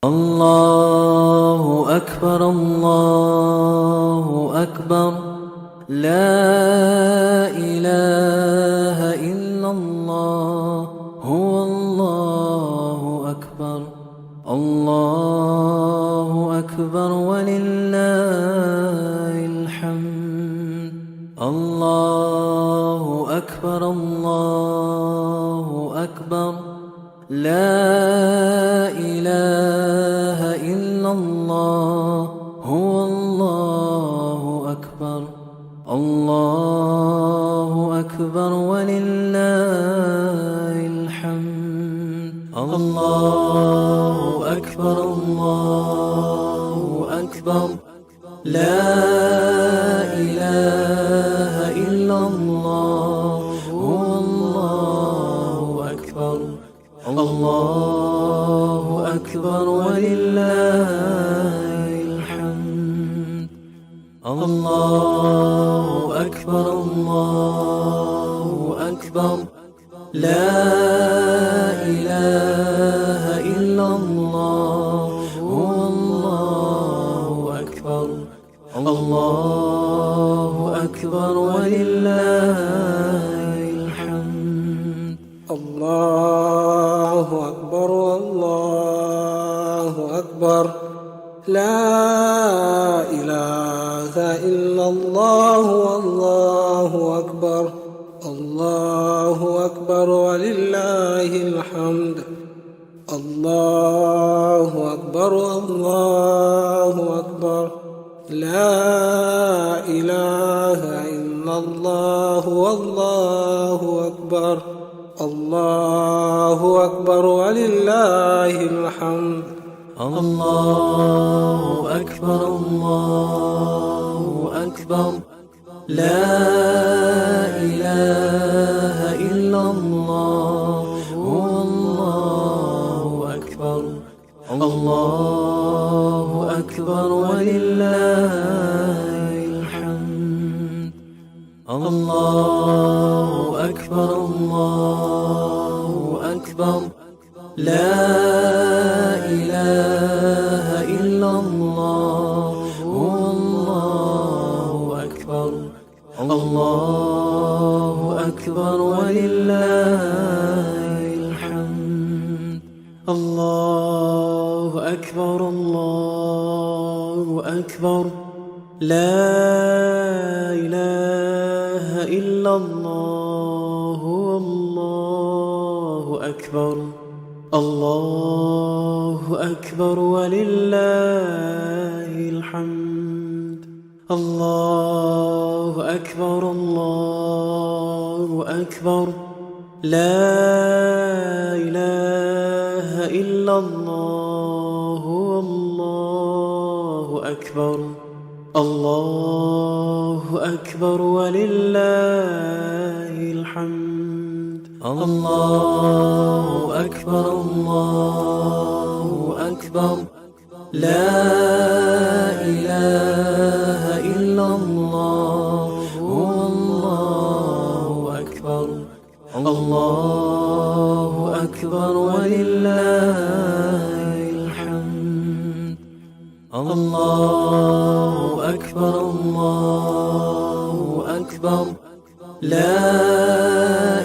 الله أكبر الله أكبر لا إله إلا الله هو الله أكبر الله أكبر ولله الحمد الله أكبر الله أكبر لا إله إلا الله هو الله أكبر الله أكبر ولله الحمد الله أكبر الله أكبر لا إله إلا الله هو الله أكبر الله أكبر ولله الحمد الله أكبر الله أكبر لا إله إلا الله هو الله أكبر الله أكبر ولله الحمد الله أكبر الله أكبر لا إله إلا الله والله أكبر الله أكبر ولله الحمد الله أكبر الله أكبر لا إله إلا الله والله أكبر الله أكبر ولله الحمد الله أكبر الله أكبر لا إله إلا الله هو الله أكبر الله أكبر ولله الحمد الله أكبر الله أكبر لا إله إلا الله هو الله أكبر الله أكبر ولله الحمد الله أكبر الله أكبر لا إله إلا الله هو الله أكبر الله أكبر ولله الحمد الله أكبر الله أكبر لا إله إلا الله هو الله أكبر الله أكبر ولله الحمد الله أكبر الله أكبر لا إله إلا الله هو الله أكبر الله أكبر ولله الحمد الله أكبر الله أكبر لا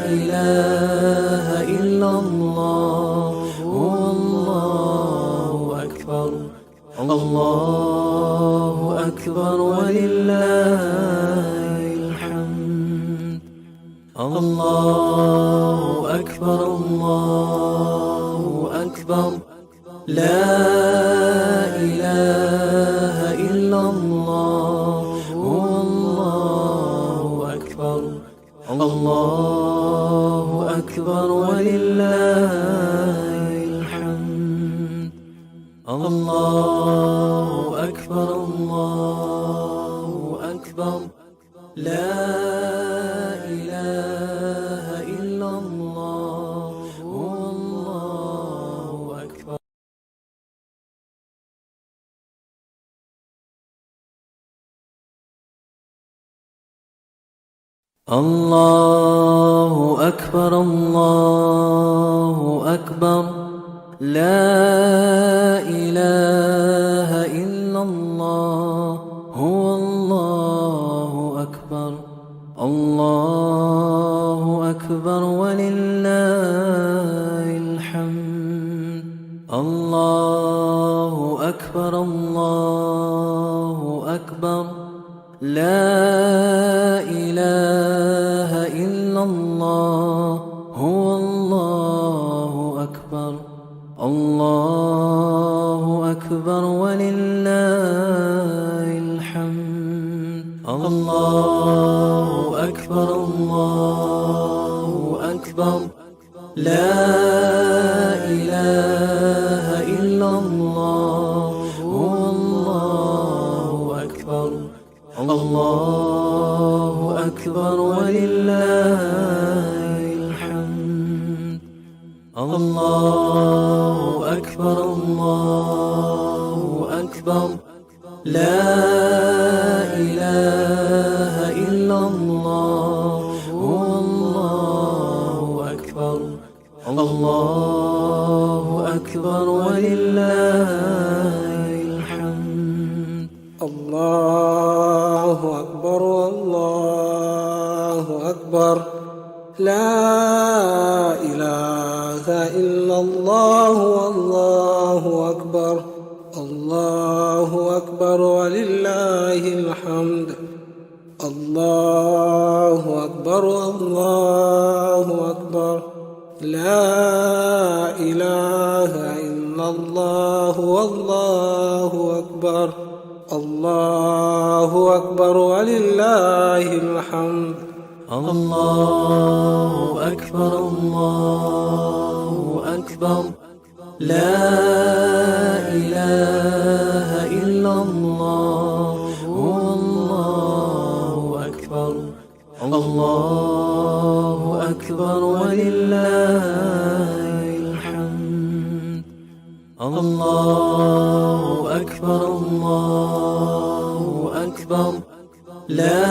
إله إلا الله هو الله أكبر الله أكبر ولله الحمد الله أكبر الله أكبر لا إله إلا الله هو الله أكبر الله أكبر ولله الحمد الله أكبر الله أكبر لا إله إلا الله هو الله أكبر الله أكبر الله أكبر لا إله إله إلا الله هو الله أكبر الله أكبر ولله الحمد الله أكبر الله أكبر لا إله إلا الله هو الله أكبر الله أكبر ولله الحمد الله أكبر الله أكبر لا إله إلا الله هو الله أكبر الله أكبر ولله الحمد الله أكبر الله أكبر لا إله إلا الله هو الله أكبر الله أكبر ولله الحمد الله أكبر الله أكبر لا إله إلا الله والله أكبر الله أكبر ولله الحمد الله أكبر الله أكبر لا إله إلا الله والله أكبر الله أكبر ولله الحمد الله أكبر الله أكبر لا إله إلا الله هو الله أكبر الله أكبر ولله الحمد الله أكبر الله أكبر لا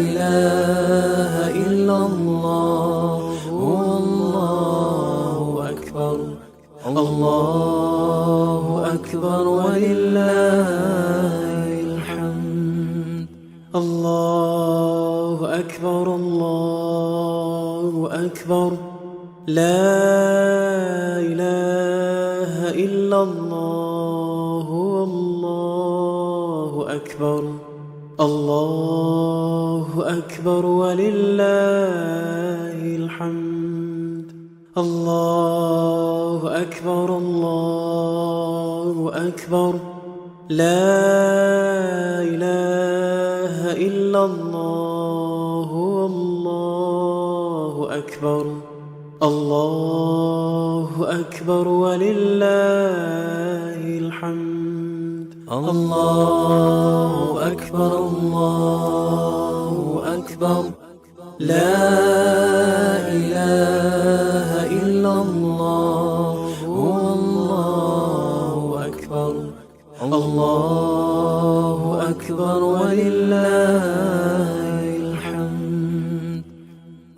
إله إلا الله هو الله أكبر الله أكبر ولله الحمد الله أكبر الله أكبر لا إله إلا الله هو الله أكبر الله أكبر ولله الحمد الله أكبر الله أكبر لا إله إلا الله هو الله أكبر الله أكبر ولله الحمد الله أكبر الله أكبر لا إله إلا الله هو الله أكبر الله أكبر ولله الحمد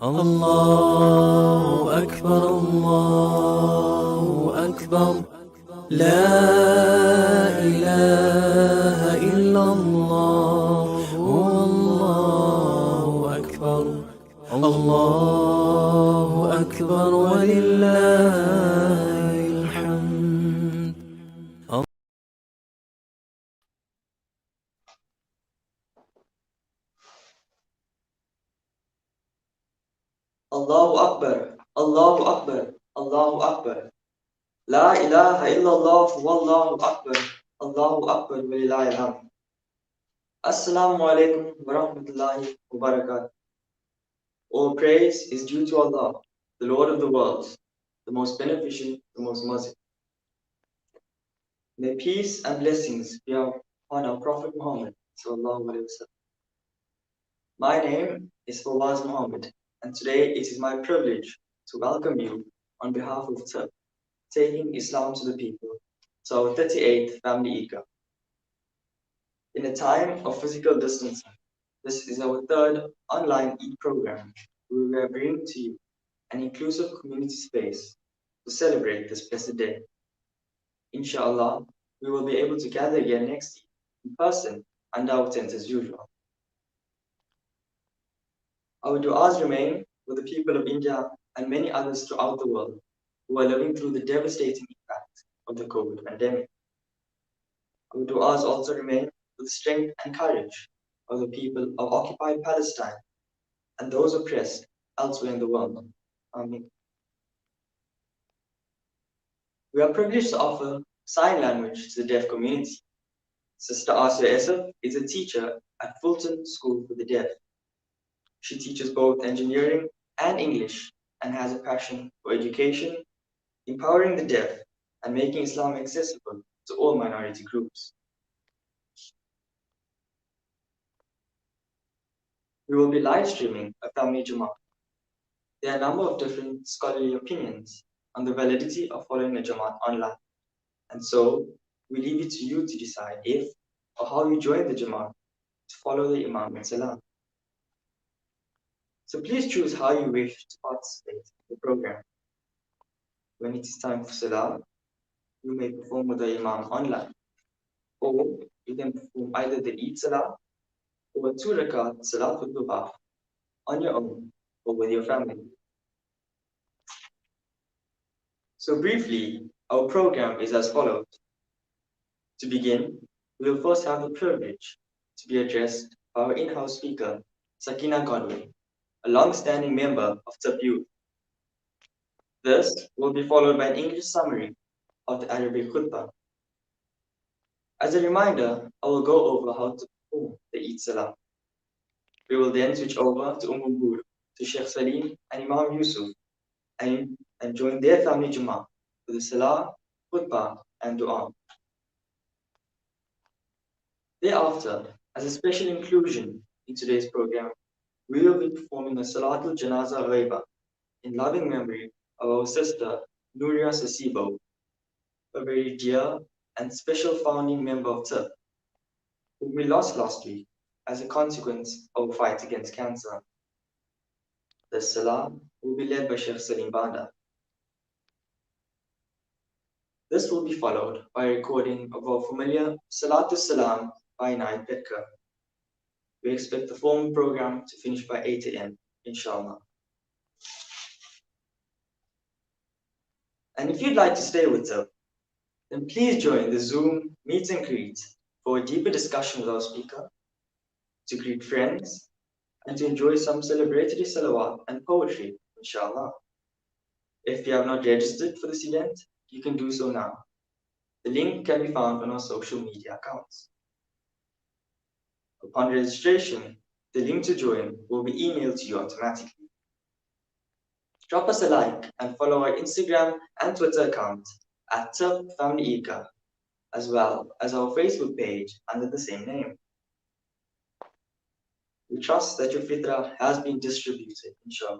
الله أكبر الله أكبر لا إله إلا الله هو الله أكبر الله أكبر ولله الحمد الله أكبر الله أكبر الله أكبر لا إله إلا الله والله أكبر الله أكبر ولله الحمد. Assalamu alaikum wa rahmatullahi wa barakatuh. All praise is due to Allah, the Lord of the worlds, the most beneficent, the most merciful. May peace and blessings be upon our Prophet Muhammad sallallahu alaihi wasallam. My name is Fawaz Muhammad, and today it is my privilege to welcome you on behalf of TIP, Taking Islam to the People, to our 38th Family Eidgah. In a time of physical distancing, this is our third online Eid program where we are bringing to you an inclusive community space to celebrate this blessed day. Inshallah, we will be able to gather again next year in person under our tent as usual. Our du'as remain with the people of India and many others throughout the world who are living through the devastating impact of the COVID pandemic. Our du'as also remain with the strength and courage of the people of occupied Palestine and those oppressed elsewhere in the world. Ameen. We are privileged to offer sign language to the deaf community. Sister Asia Esef is a teacher at Fulton School for the Deaf. She teaches both engineering and English and has a passion for education, empowering the deaf, and making Islam accessible to all minority groups. We will be live streaming a family Jummah. There are a number of different scholarly opinions on the validity of following a Jamaat online. And so we leave it to you to decide if or how you join the Jamaat to follow the Imam and Salah. So please choose how you wish to participate in the program. When it is time for Salah, you may perform with the Imam online, or you can perform either the Eid Salah or a 2 rakat Salah Duha on your own or with your family. So briefly, our program is as follows. To begin, we will first have the privilege to be addressed by our in-house speaker, Sakina Godwin, a long-standing member of TIP Youth. This will be followed by an English summary of the Arabic khutbah. As a reminder, I will go over how to perform the Eid Salah. We will then switch over to Bur, to Sheikh Salim and Imam Yusuf, and join their family Jummah for the Salah, khutbah, and dua. Thereafter, as a special inclusion in today's program, we will be performing a Salatul Janaza Ghaiba in loving memory of our sister Nuria Sasibo, a very dear and special founding member of TIP, whom we lost last week as a consequence of a fight against cancer. The Salah will be led by Sheikh Salim Banda. This will be followed by a recording of our familiar Salatul Salam by Eid-ul-fitr. We expect the formal program to finish by 8 a.m., inshallah. And if you'd like to stay with us, then please join the Zoom meet and greet for a deeper discussion with our speaker, to greet friends, and to enjoy some celebratory salawat and poetry, inshallah. If you have not registered for this event, you can do so now. The link can be found on our social media accounts. Upon registration, the link to join will be emailed to you automatically. Drop us a like and follow our Instagram and Twitter account at TIP Family Eidgah, as well as our Facebook page under the same name. We trust that your fitrah has been distributed, inshallah.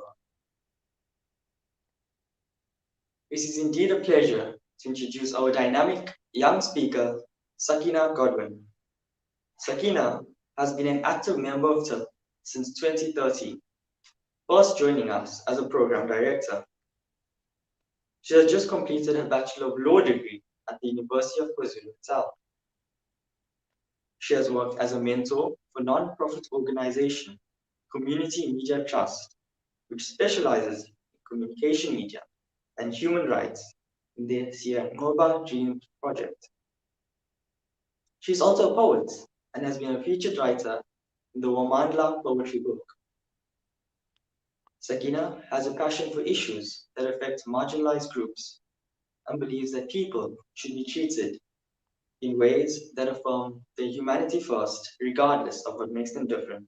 It is indeed a pleasure to introduce our dynamic young speaker, Sakina Godwin. Sakina has been an active member of TIP since 2013, first joining us as a program director. She has just completed her Bachelor of Law degree at the University of KwaZulu-Natal. She has worked as a mentor for non-profit organization, Community Media Trust, which specializes in communication media and human rights in their Siyangoba Dream project. She is also a poet and has been a featured writer in the Wamandla poetry book. Sakina has a passion for issues that affect marginalized groups and believes that people should be treated in ways that affirm their humanity first, regardless of what makes them different.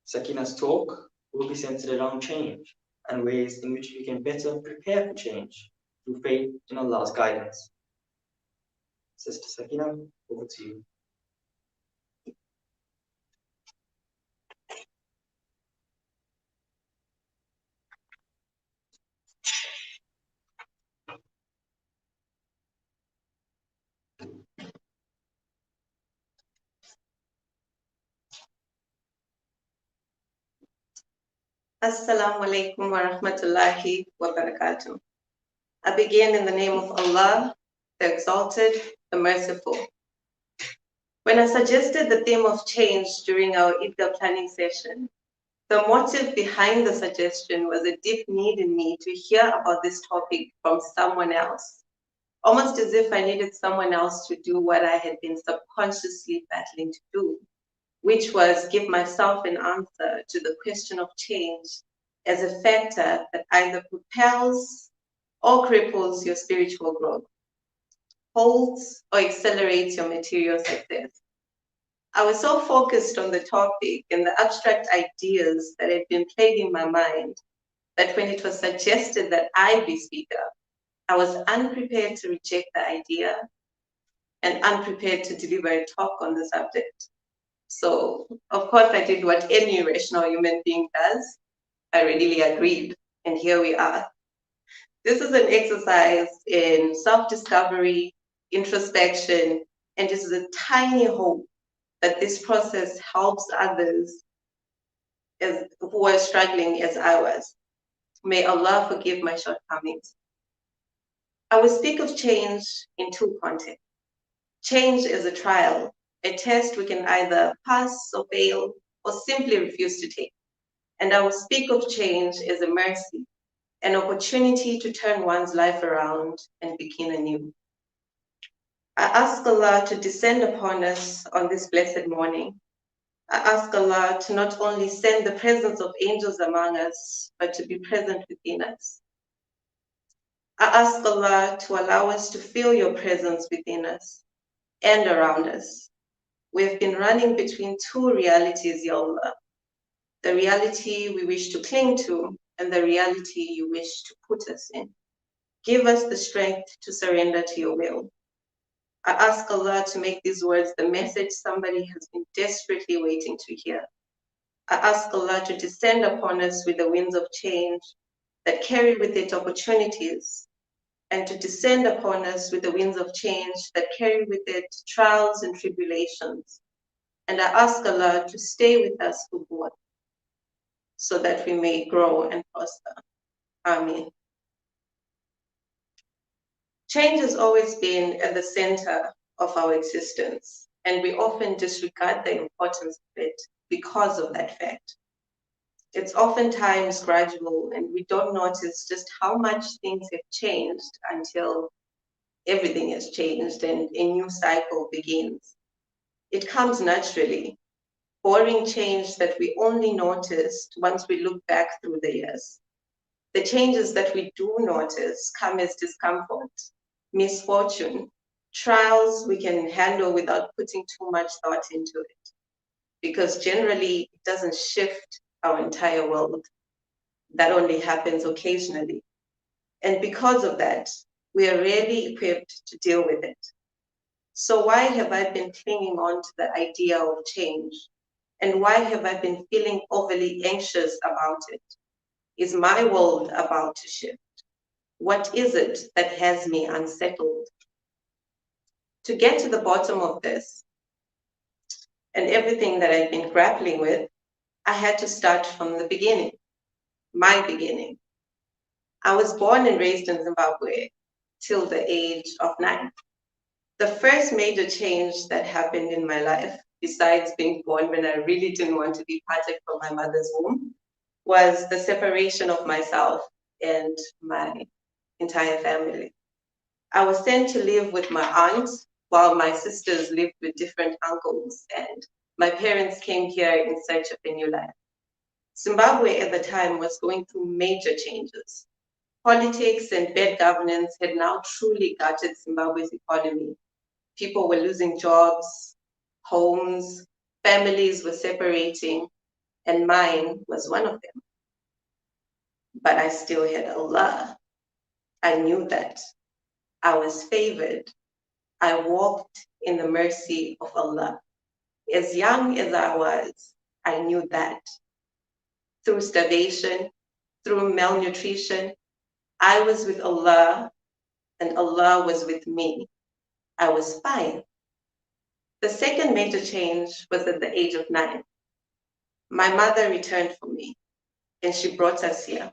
Sakina's talk will be centered around change and ways in which we can better prepare for change through faith in Allah's guidance. Sister Sakina, over to you. Assalamu alaikum wa rahmatullahi wa barakatuh. I begin in the name of Allah, the exalted, the merciful. When I suggested the theme of change during our Eidgah planning session, the motive behind the suggestion was a deep need in me to hear about this topic from someone else, almost as if I needed someone else to do what I had been subconsciously battling to do, which was give myself an answer to the question of change as a factor that either propels or cripples your spiritual growth, holds or accelerates your material success. I was so focused on the topic and the abstract ideas that had been plaguing my mind that when it was suggested that I be speaker, I was unprepared to reject the idea and unprepared to deliver a talk on the subject. So, of course, I did what any rational human being does. I readily agreed, and here we are. This is an exercise in self-discovery, introspection, and just a tiny hope that this process helps others who are struggling as I was. May Allah forgive my shortcomings. I will speak of change in two contexts. Change is a trial, a test we can either pass or fail or simply refuse to take. And I will speak of change as a mercy, an opportunity to turn one's life around and begin anew. I ask Allah to descend upon us on this blessed morning. I ask Allah to not only send the presence of angels among us, but to be present within us. I ask Allah to allow us to feel your presence within us and around us. We've been running between two realities, Ya Allah. The reality we wish to cling to and the reality you wish to put us in. Give us the strength to surrender to your will. I ask Allah to make these words the message somebody has been desperately waiting to hear. I ask Allah to descend upon us with the winds of change that carry with it opportunities, and to descend upon us with the winds of change that carry with it trials and tribulations. And I ask Allah to stay with us for both, so that we may grow and prosper. Amen. Change has always been at the center of our existence, and we often disregard the importance of it because of that fact. It's oftentimes gradual, and we don't notice just how much things have changed until everything has changed and a new cycle begins. It comes naturally, boring change that we only noticed once we look back through the years. The changes that we do notice come as discomfort, misfortune, trials we can handle without putting too much thought into it, because generally it doesn't shift our entire world. That only happens occasionally. And because of that, we are rarely equipped to deal with it. So why have I been clinging on to the idea of change? And why have I been feeling overly anxious about it? Is my world about to shift? What is it that has me unsettled? To get to the bottom of this and everything that I've been grappling with, I had to start from the beginning, my beginning. I was born and raised in Zimbabwe till the age of 9. The first major change that happened in my life, besides being born when I really didn't want to be parted from my mother's womb, was the separation of myself and my entire family. I was sent to live with my aunt while my sisters lived with different uncles, and my parents came here in search of a new life. Zimbabwe at the time was going through major changes. Politics and bad governance had now truly gutted Zimbabwe's economy. People were losing jobs, homes, families were separating, and mine was one of them. But I still had Allah. I knew that. I was favored. I walked in the mercy of Allah. As young as I was, I knew that. Through starvation, through malnutrition, I was with Allah and Allah was with me. I was fine. The second major change was at the age of 9. My mother returned for me and she brought us here.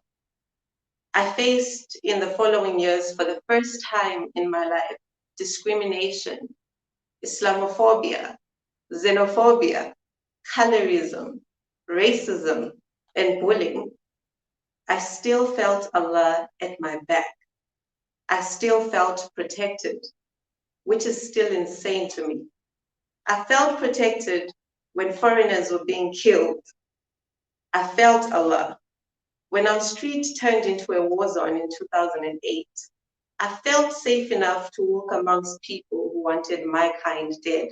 I faced in the following years for the first time in my life discrimination, Islamophobia, xenophobia, colorism, racism, and bullying, I still felt Allah at my back. I still felt protected, which is still insane to me. I felt protected when foreigners were being killed. I felt Allah when our street turned into a war zone in 2008. I felt safe enough to walk amongst people who wanted my kind dead.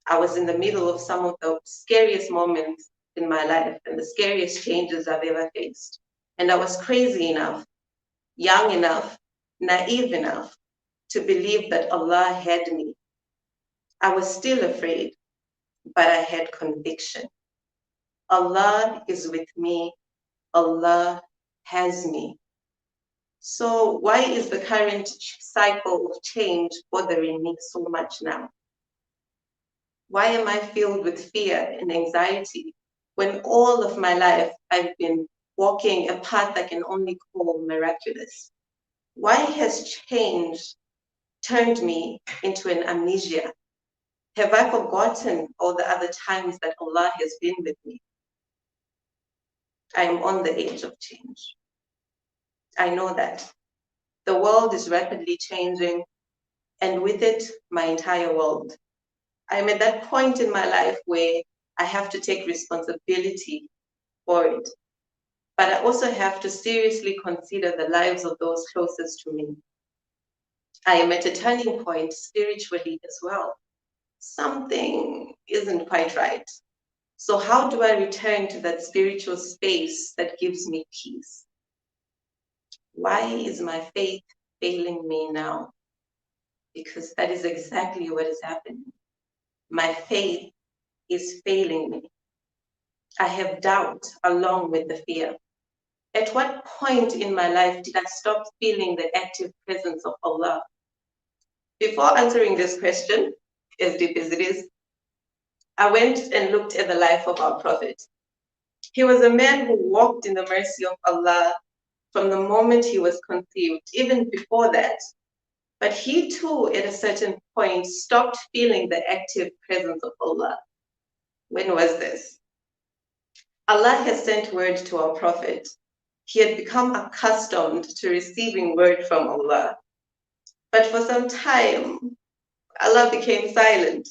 I was in the middle of some of the scariest moments in my life and the scariest changes I've ever faced. And I was crazy enough, young enough, naive enough to believe that Allah had me. I was still afraid, but I had conviction. Allah is with me. Allah has me. So why is the current cycle of change bothering me so much now? Why am I filled with fear and anxiety when all of my life I've been walking a path I can only call miraculous? Why has change turned me into an amnesia? Have I forgotten all the other times that Allah has been with me? I am on the edge of change. I know that. The world is rapidly changing, and with it, my entire world. I'm at that point in my life where I have to take responsibility for it. But I also have to seriously consider the lives of those closest to me. I am at a turning point spiritually as well. Something isn't quite right. So how do I return to that spiritual space that gives me peace? Why is my faith failing me now? Because that is exactly what is happening. My faith is failing me. I have doubt along with the fear. At what point in my life did I stop feeling the active presence of Allah? Before answering this question, as deep as it is, I went and looked at the life of our Prophet. He was a man who walked in the mercy of Allah from the moment he was conceived, even before that. But he too, at a certain point, stopped feeling the active presence of Allah. When was this? Allah has sent word to our Prophet. He had become accustomed to receiving word from Allah. But for some time, Allah became silent.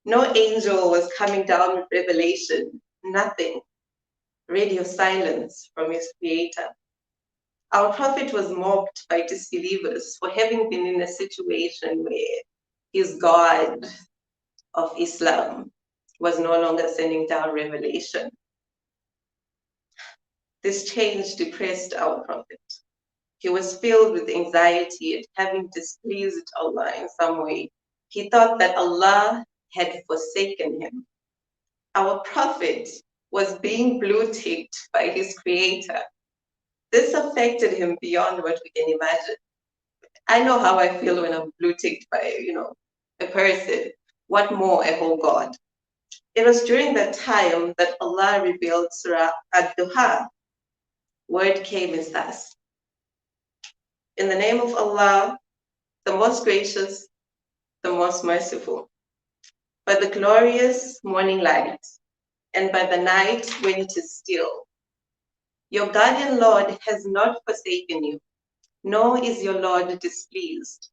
No angel was coming down with revelation, nothing. Radio silence from his creator. Our Prophet was mocked by disbelievers for having been in a situation where his God of Islam was no longer sending down revelation. This change depressed our Prophet. He was filled with anxiety at having displeased Allah in some way. He thought that Allah had forsaken him. Our Prophet was being blue-ticked by his creator. This affected him beyond what we can imagine. I know how I feel when I'm blue-ticked by, a person. What more, a whole God? It was during that time that Allah revealed Surah Ad-Duha. Word came as thus. In the name of Allah, the most gracious, the most merciful, by the glorious morning light, and by the night when it is still. Your guardian Lord has not forsaken you, nor is your Lord displeased.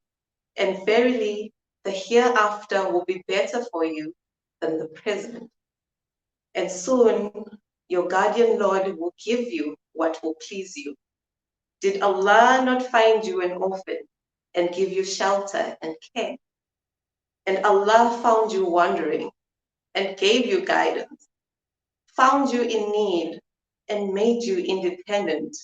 And verily, the hereafter will be better for you than the present. And soon, your guardian Lord will give you what will please you. Did Allah not find you an orphan and give you shelter and care? And Allah found you wandering and gave you guidance, found you in need and made you independent.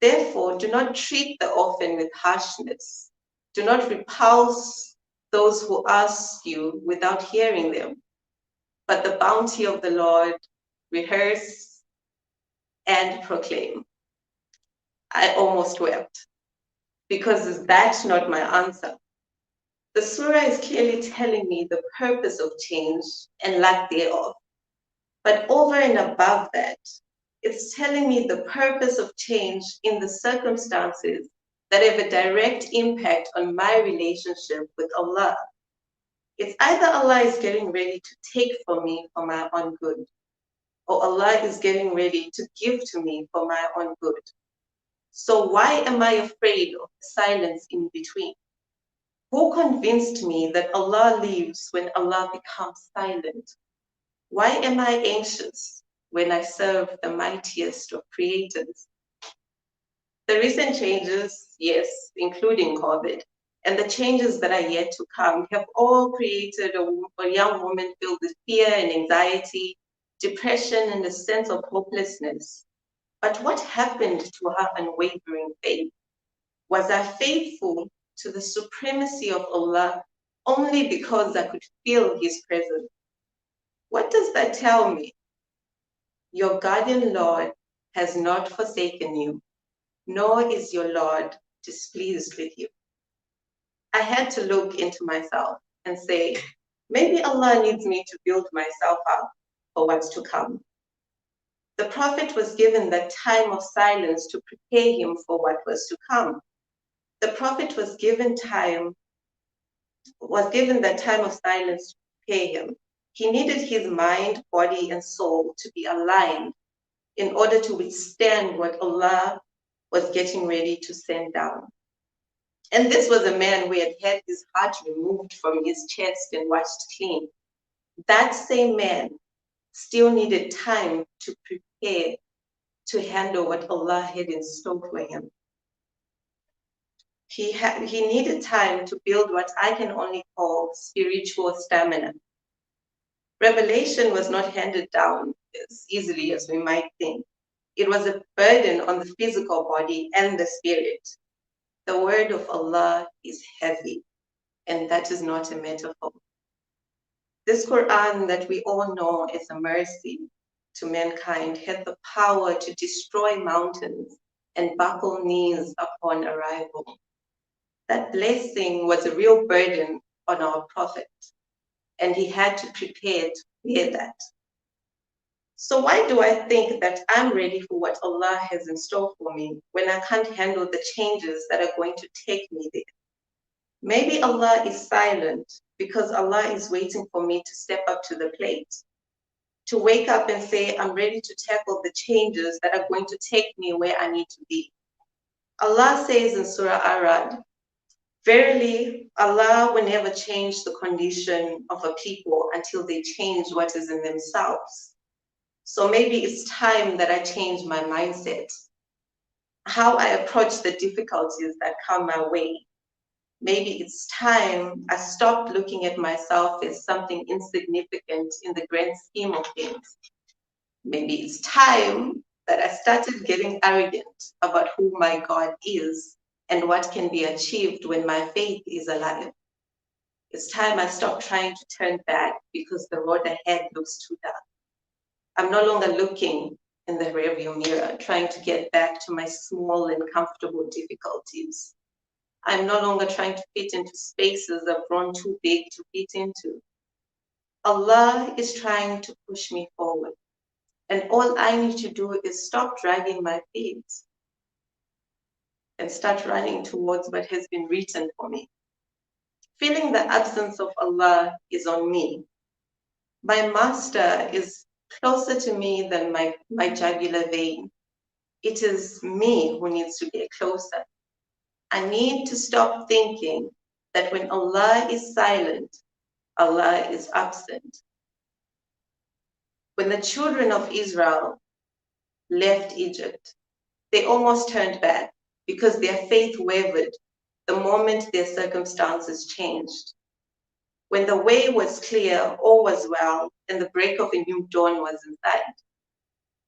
Therefore, do not treat the orphan with harshness. Do not repulse those who ask you without hearing them. But the bounty of the Lord rehearse and proclaim. I almost wept, because is that not my answer? The surah is clearly telling me the purpose of change and lack thereof. But over and above that, it's telling me the purpose of change in the circumstances that have a direct impact on my relationship with Allah. It's either Allah is getting ready to take from me for my own good, or Allah is getting ready to give to me for my own good. So why am I afraid of the silence in between? Who convinced me that Allah lives when Allah becomes silent? Why am I anxious when I serve the mightiest of creators? The recent changes, yes, including COVID, and the changes that are yet to come have all created a young woman filled with fear and anxiety, depression, and a sense of hopelessness. But what happened to her unwavering faith? Was I faithful to the supremacy of Allah only because I could feel His presence? What does that tell me? Your guardian Lord has not forsaken you, nor is your Lord displeased with you. I had to look into myself and say, maybe Allah needs me to build myself up for what's to come. The Prophet was given that time of silence to prepare him for what was to come. The Prophet was given that time of silence to prepare him. He needed his mind, body, and soul to be aligned in order to withstand what Allah was getting ready to send down. And this was a man who had had his heart removed from his chest and washed clean. That same man still needed time to prepare to handle what Allah had in store for him. He needed time to build what I can only call spiritual stamina. Revelation was not handed down as easily as we might think. It was a burden on the physical body and the spirit. The word of Allah is heavy, and that is not a metaphor. This Quran that we all know as a mercy to mankind had the power to destroy mountains and buckle knees upon arrival. That blessing was a real burden on our Prophet, and he had to prepare to bear that. So why do I think that I'm ready for what Allah has in store for me when I can't handle the changes that are going to take me there? Maybe Allah is silent because Allah is waiting for me to step up to the plate, to wake up and say, I'm ready to tackle the changes that are going to take me where I need to be. Allah says in Surah Ar-Ra'd, verily, Allah will never change the condition of a people until they change what is in themselves. So maybe it's time that I change my mindset, how I approach the difficulties that come my way. Maybe it's time I stopped looking at myself as something insignificant in the grand scheme of things. Maybe it's time that I started getting arrogant about who my God is and what can be achieved when my faith is alive. It's time I stopped trying to turn back because the road ahead looks too dark. I'm no longer looking in the rearview mirror, trying to get back to my small and comfortable difficulties. I'm no longer trying to fit into spaces I've grown too big to fit into. Allah is trying to push me forward, and all I need to do is stop dragging my feet and start running towards what has been written for me. Feeling the absence of Allah is on me. My master is closer to me than my jugular vein. It is me who needs to get closer. I need to stop thinking that when Allah is silent, Allah is absent. When the children of Israel left Egypt, they almost turned back because their faith wavered the moment their circumstances changed. When the way was clear, all was well, and the break of a new dawn was in sight.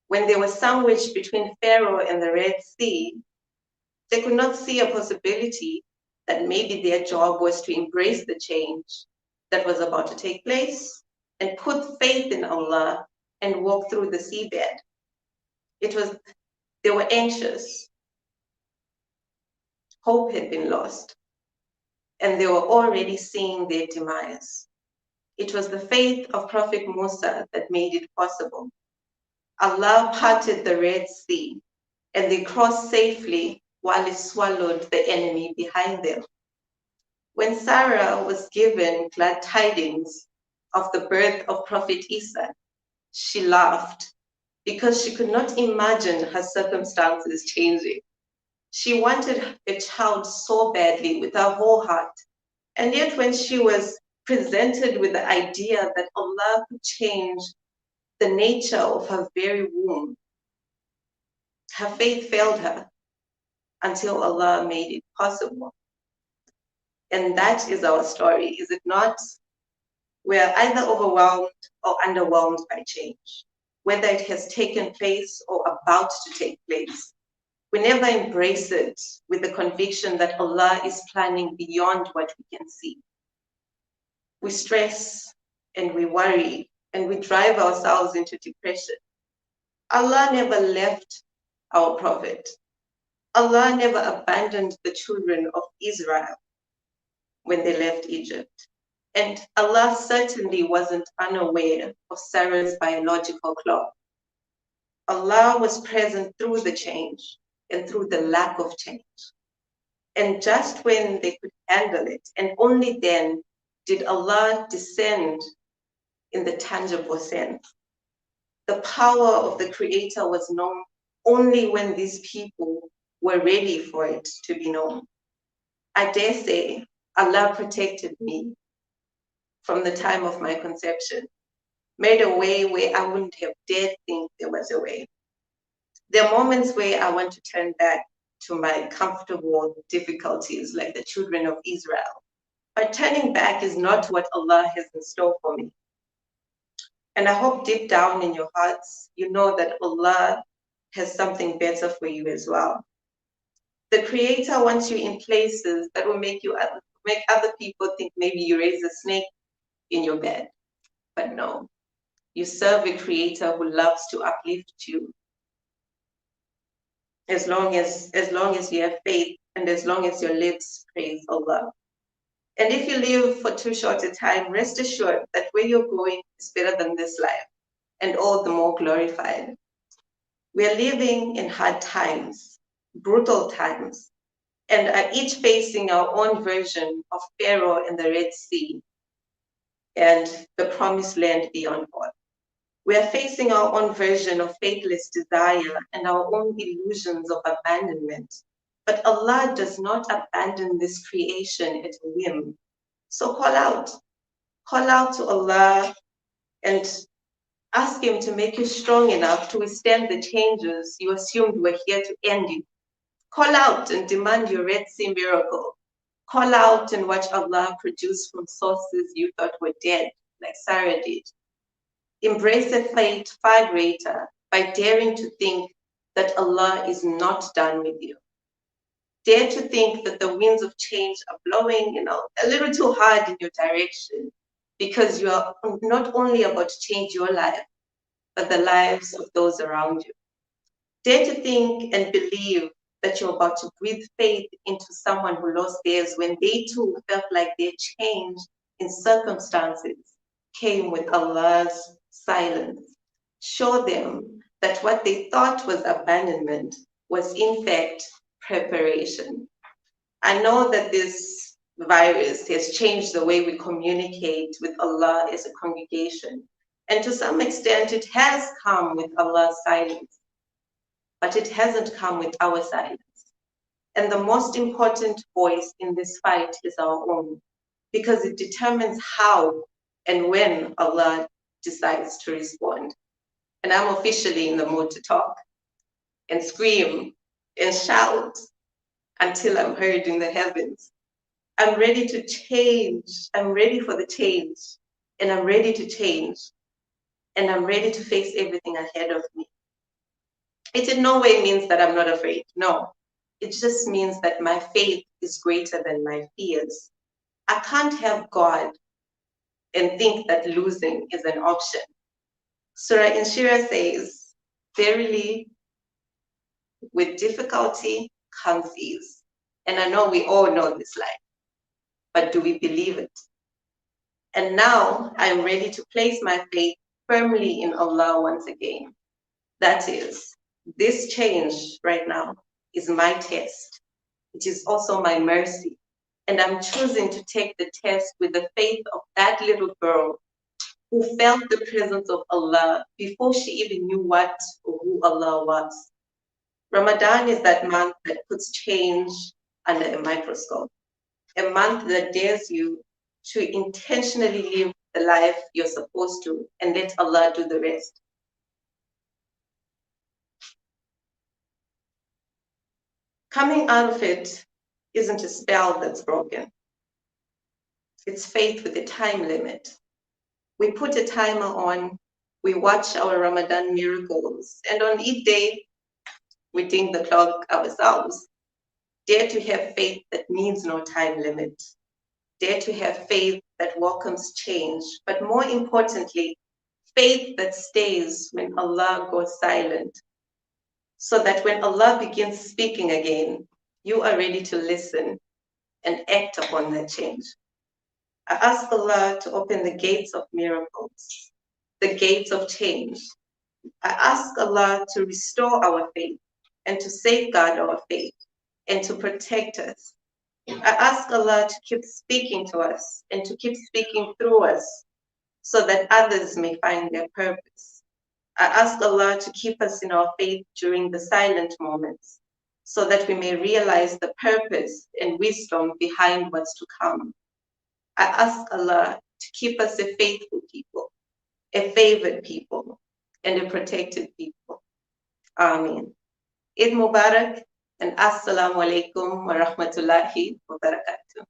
When they were sandwiched between Pharaoh and the Red Sea, they could not see a possibility that maybe their job was to embrace the change that was about to take place and put faith in Allah and walk through the seabed. They were anxious. Hope had been lost, and they were already seeing their demise. It was the faith of Prophet Musa that made it possible. Allah parted the Red Sea, and they crossed safely while it swallowed the enemy behind them. When Sarah was given glad tidings of the birth of Prophet Isa, she laughed because she could not imagine her circumstances changing. She wanted a child so badly with her whole heart. And yet when she was presented with the idea that Allah could change the nature of her very womb, her faith failed her until Allah made it possible. And that is our story, is it not? We are either overwhelmed or underwhelmed by change, whether it has taken place or about to take place. We never embrace it with the conviction that Allah is planning beyond what we can see. We stress and we worry and we drive ourselves into depression. Allah never left our prophet. Allah never abandoned the children of Israel when they left Egypt. And Allah certainly wasn't unaware of Sarah's biological clock. Allah was present through the change and through the lack of change. And just when they could handle it, and only then did Allah descend in the tangible sense. The power of the Creator was known only when these people were ready for it to be known. I dare say Allah protected me from the time of my conception, made a way where I wouldn't have dared think there was a way. There are moments where I want to turn back to my comfortable difficulties like the children of Israel. But turning back is not what Allah has in store for me. And I hope deep down in your hearts, you know that Allah has something better for you as well. The Creator wants you in places that will make other people think maybe you raised a snake in your bed. But no, you serve a Creator who loves to uplift you. As long as you have faith and as long as your lips praise Allah. And if you live for too short a time, rest assured that where you're going is better than this life and all the more glorified. We are living in hard times, brutal times, and are each facing our own version of Pharaoh and the Red Sea and the promised land beyond all. We are facing our own version of faithless desire and our own illusions of abandonment. But Allah does not abandon this creation at a whim. So call out to Allah and ask Him to make you strong enough to withstand the changes you assumed were here to end you. Call out and demand your Red Sea miracle. Call out and watch Allah produce from sources you thought were dead, like Sarah did. Embrace a fate far greater by daring to think that Allah is not done with you. Dare to think that the winds of change are blowing, a little too hard in your direction, because you are not only about to change your life, but the lives of those around you. Dare to think and believe that you're about to breathe faith into someone who lost theirs when they too felt like their change in circumstances came with Allah's silence. Show them that what they thought was abandonment was in fact preparation. I know that this virus has changed the way we communicate with Allah as a congregation. And to some extent, it has come with Allah's silence, but it hasn't come with our silence. And the most important voice in this fight is our own, because it determines how and when Allah decides to respond. And I'm officially in the mood to talk and scream and shout until I'm heard in the heavens. I'm ready to change. I'm ready for the change. And I'm ready to change. And I'm ready to face everything ahead of me. It in no way means that I'm not afraid. No. It just means that my faith is greater than my fears. I can't have God and think that losing is an option. Surah Inshira says, verily, with difficulty comes ease. And I know we all know this line, but do we believe it? And now I'm ready to place my faith firmly in Allah once again. That is, this change right now is my test. It is also my mercy. And I'm choosing to take the test with the faith of that little girl who felt the presence of Allah before she even knew what or who Allah was. Ramadan is that month that puts change under a microscope, a month that dares you to intentionally live the life you're supposed to and let Allah do the rest. Coming out of it isn't a spell that's broken. It's faith with a time limit. We put a timer on, we watch our Ramadan miracles, and on each day, we ding the clock ourselves. Dare to have faith that needs no time limit. Dare to have faith that welcomes change, but more importantly, faith that stays when Allah goes silent, so that when Allah begins speaking again, you are ready to listen and act upon that change. I ask Allah to open the gates of miracles, the gates of change. I ask Allah to restore our faith and to safeguard our faith and to protect us. I ask Allah to keep speaking to us and to keep speaking through us so that others may find their purpose. I ask Allah to keep us in our faith during the silent moments so that we may realize the purpose and wisdom behind what's to come. I ask Allah to keep us a faithful people, a favored people, and a protected people. Ameen. Eid Mubarak and Assalamu alaikum wa rahmatullahi wa barakatuh.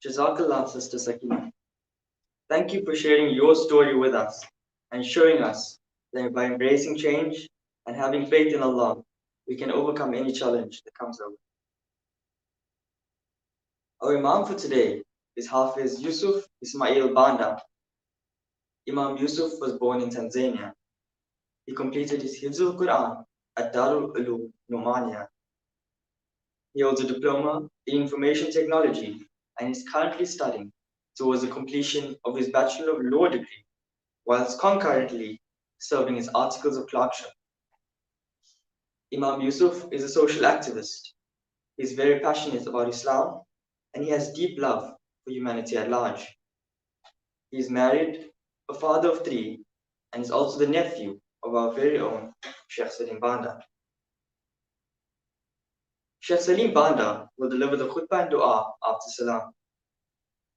Jazakallah, Sister Sakina. Thank you for sharing your story with us and showing us that by embracing change and having faith in Allah, we can overcome any challenge that comes our way. Our Imam for today is Hafiz Yusuf Ismail Banda. Imam Yusuf was born in Tanzania. He completed his Hifzul Quran at Darul Ulum, Romania. He holds a diploma in information technology and is currently studying towards the completion of his Bachelor of Law degree, whilst concurrently serving his articles of clerkship. Imam Yusuf is a social activist. He is very passionate about Islam and he has deep love for humanity at large. He is married, a father of 3, and is also the nephew of our very own Sheikh Salim Banda. Sheikh Salim Banda will deliver the khutbah and dua after Salam.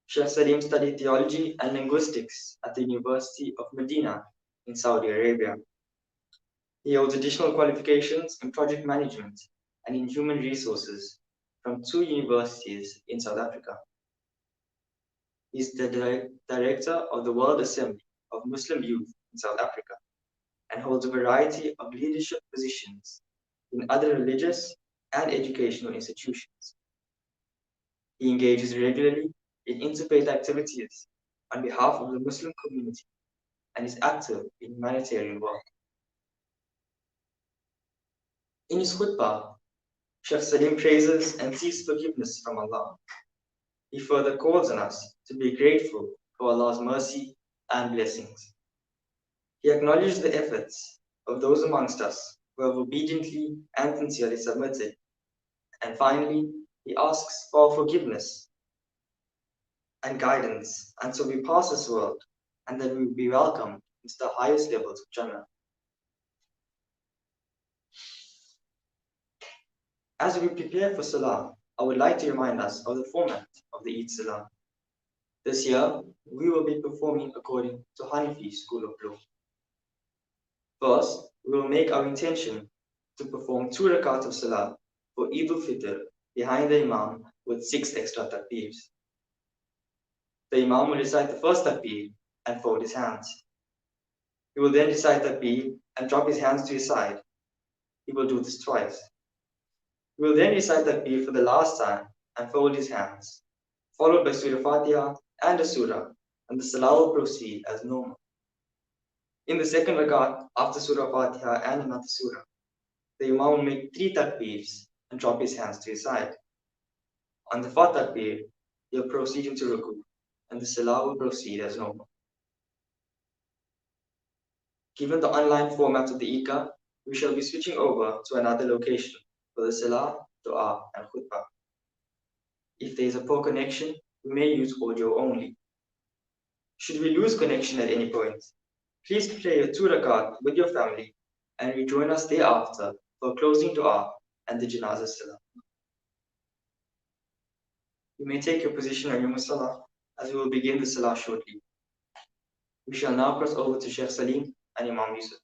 Sheikh Salim studied theology and linguistics at the University of Medina in Saudi Arabia. He holds additional qualifications in project management and in human resources from 2 universities in South Africa. He is the director of the World Assembly of Muslim Youth in South Africa and holds a variety of leadership positions in other religious and educational institutions. He engages regularly in interfaith activities on behalf of the Muslim community and is active in humanitarian work. In his khutbah, Sheikh Salim praises and seeks forgiveness from Allah. He further calls on us to be grateful for Allah's mercy and blessings. He acknowledges the efforts of those amongst us who have obediently and sincerely submitted. And finally, he asks for forgiveness and guidance until we pass this world and that we will be welcomed into the highest levels of Jannah. As we prepare for Salah, I would like to remind us of the format of the Eid Salah. This year, we will be performing according to Hanafi school of law. First, we will make our intention to perform 2 rakat of Salah for Eid-ul-fitr behind the Imam with 6 extra takbeers. The Imam will recite the first takbeer and fold his hands. He will then recite takbeer and drop his hands to his side. He will do this twice. He will then recite takbeer for the last time and fold his hands, followed by Surah Fatiha and a surah, and the Salah will proceed as normal. In the second rakat, after Surah Fatiha and another surah, the Imam will make 3 takbeers and drop his hands to his side. On the 4th takbeer, he'll proceed into ruku, and the salah will proceed as normal. Given the online format of the Eidgah, we shall be switching over to another location for the salah, dua, and khutbah. If there is a poor connection, we may use audio only. Should we lose connection at any point, please play your 2 rakat with your family and rejoin us thereafter for closing dua and the janazah salah. You may take your position on your musalla as we will begin the salah shortly. We shall now cross over to Sheikh Salim and Imam Yusuf.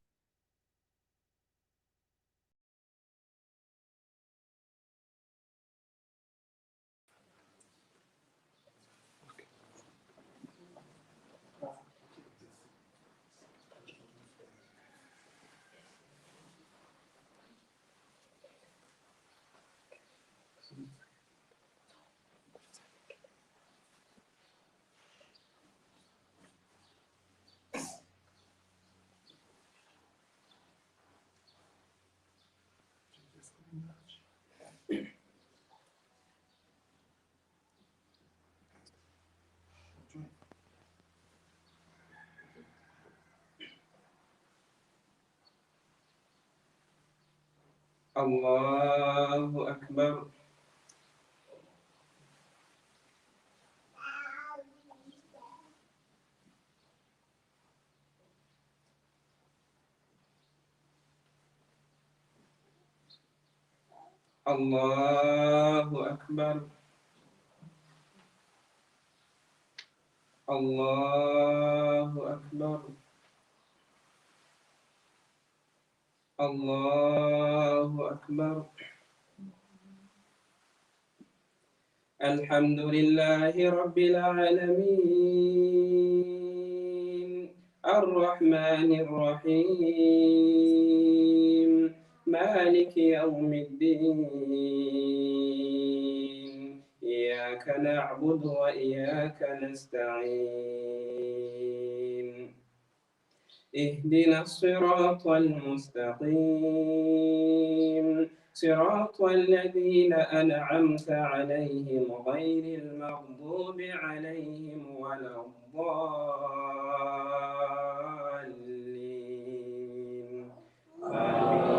الله أكبر. الله أكبر. الله أكبر. الله أكبر. الحمد لله رب العالمين الرحمن الرحيم مالك يوم الدين إياك نعبد وإياك نستعين اهدنا الصراط المستقيم صراط الذين أنعمت عليهم غير المغضوب عليهم ولا الضالين آمين.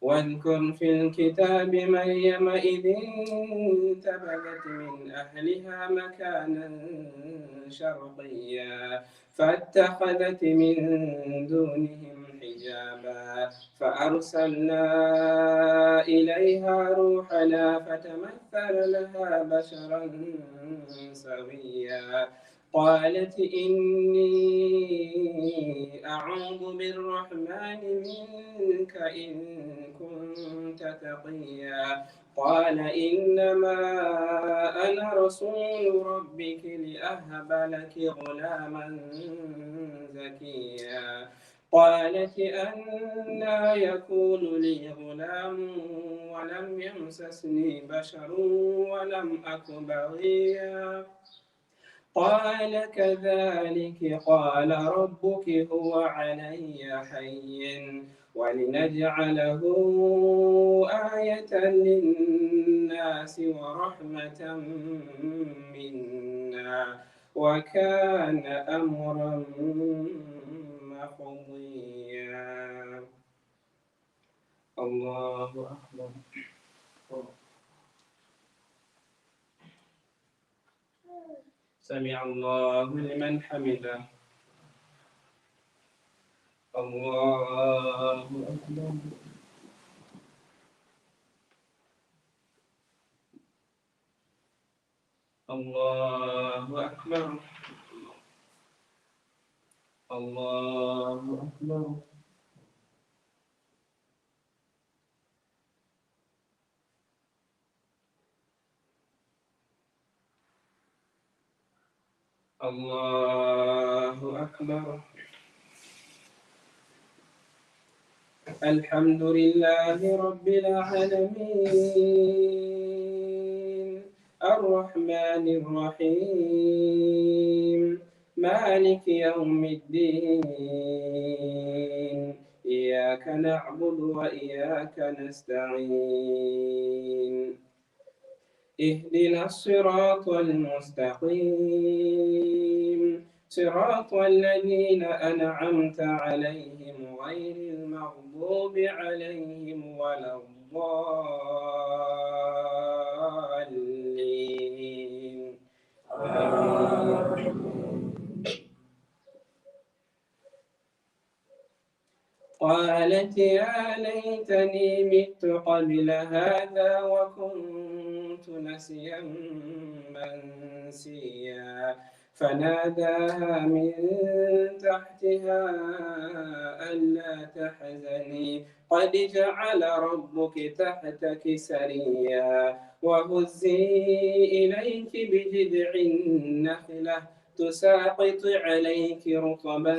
واذكر في الكتاب مريم إذ انتبذت من أهلها مكانا شرقيا فاتخذت من دونهم حجابا فأرسلنا إليها روحنا فتمثل لها بشرا سويا قالت إني أعوذ بالرحمن منك إن كنت تقيا قال إنما أنا رسول ربك لأهب لك غلاما زكيا قالت أنى يكون لي غلام ولم يمسسني بشر ولم أك بغيا قال كذلك قال ربك هو علي حين ولنجعله آية للناس ورحمة منا وكان أمرا مقضيا. الله أكبر. سمع الله لمن حمده. الله أكبر. الله أكبر. الله أكبر. الله أكبر. الحمد لله رب العالمين الرحمن الرحيم مالك يوم الدين إياك نعبد وإياك نستعين اهدنا الصراط المستقيم صراط الذين أنعمت عليهم غير المغضوب عليهم ولا الضالين قالت يا ليتني مت قبل هذا وكنت نسيا منسيا فناداها من تحتها ألا تحزني قد جعل ربك تحتك سريا وهزي إليك بجذع النخلة تساقط عليك رطبا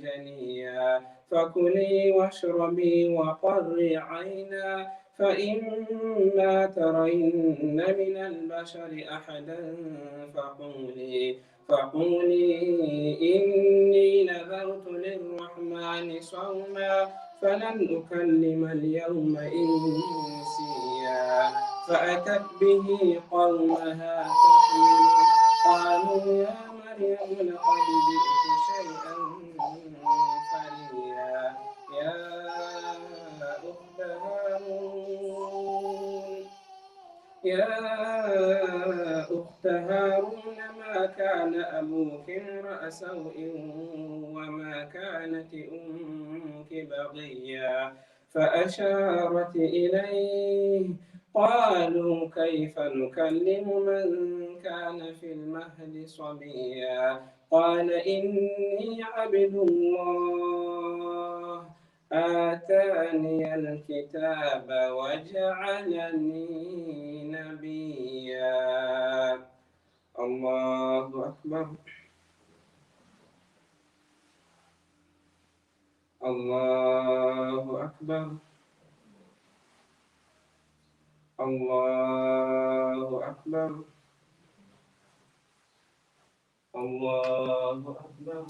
جنيا فكلي واشربي وقري عينا فإما ترين من البشر أحدا فقولي إني نذرت للرحمن صوما فلن أكلم اليوم إنسيا فأتت به قومها تحمل قالوا يا مريم لقد جئت شيئا فريا يا أخت هارون ما كان أبوك امرأ سوء وما كانت أمك بغيا فأشارت إليه قالوا كيف نكلم من كان في المهد صبيا قال إني عبد الله آتاني الكتاب وجعلني نبيا الله أكبر الله أكبر الله أكبر الله أكبر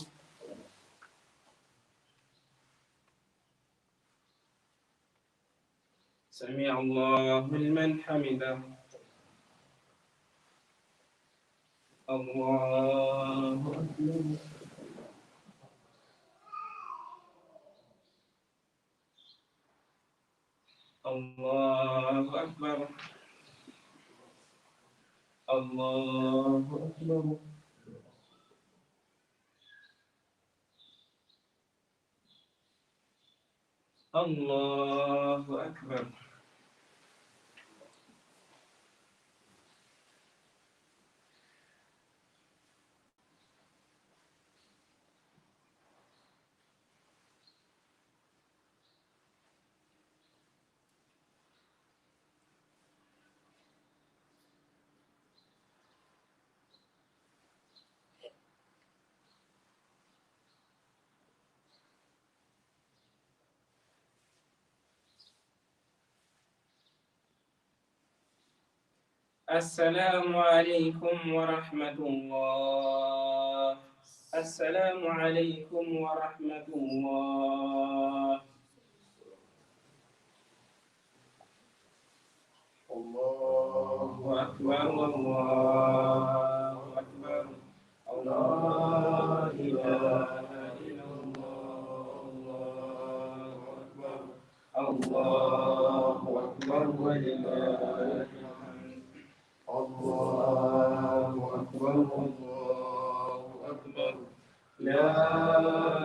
سمع الله لمن حمده الله أكبر الله أكبر الله أكبر الله أكبر السلام عليكم ورحمة الله السلام عليكم ورحمة الله الله أكبر الله أكبر الله إله إلا الله الله أكبر الله أكبر ولله الله أكبر الله أكبر لا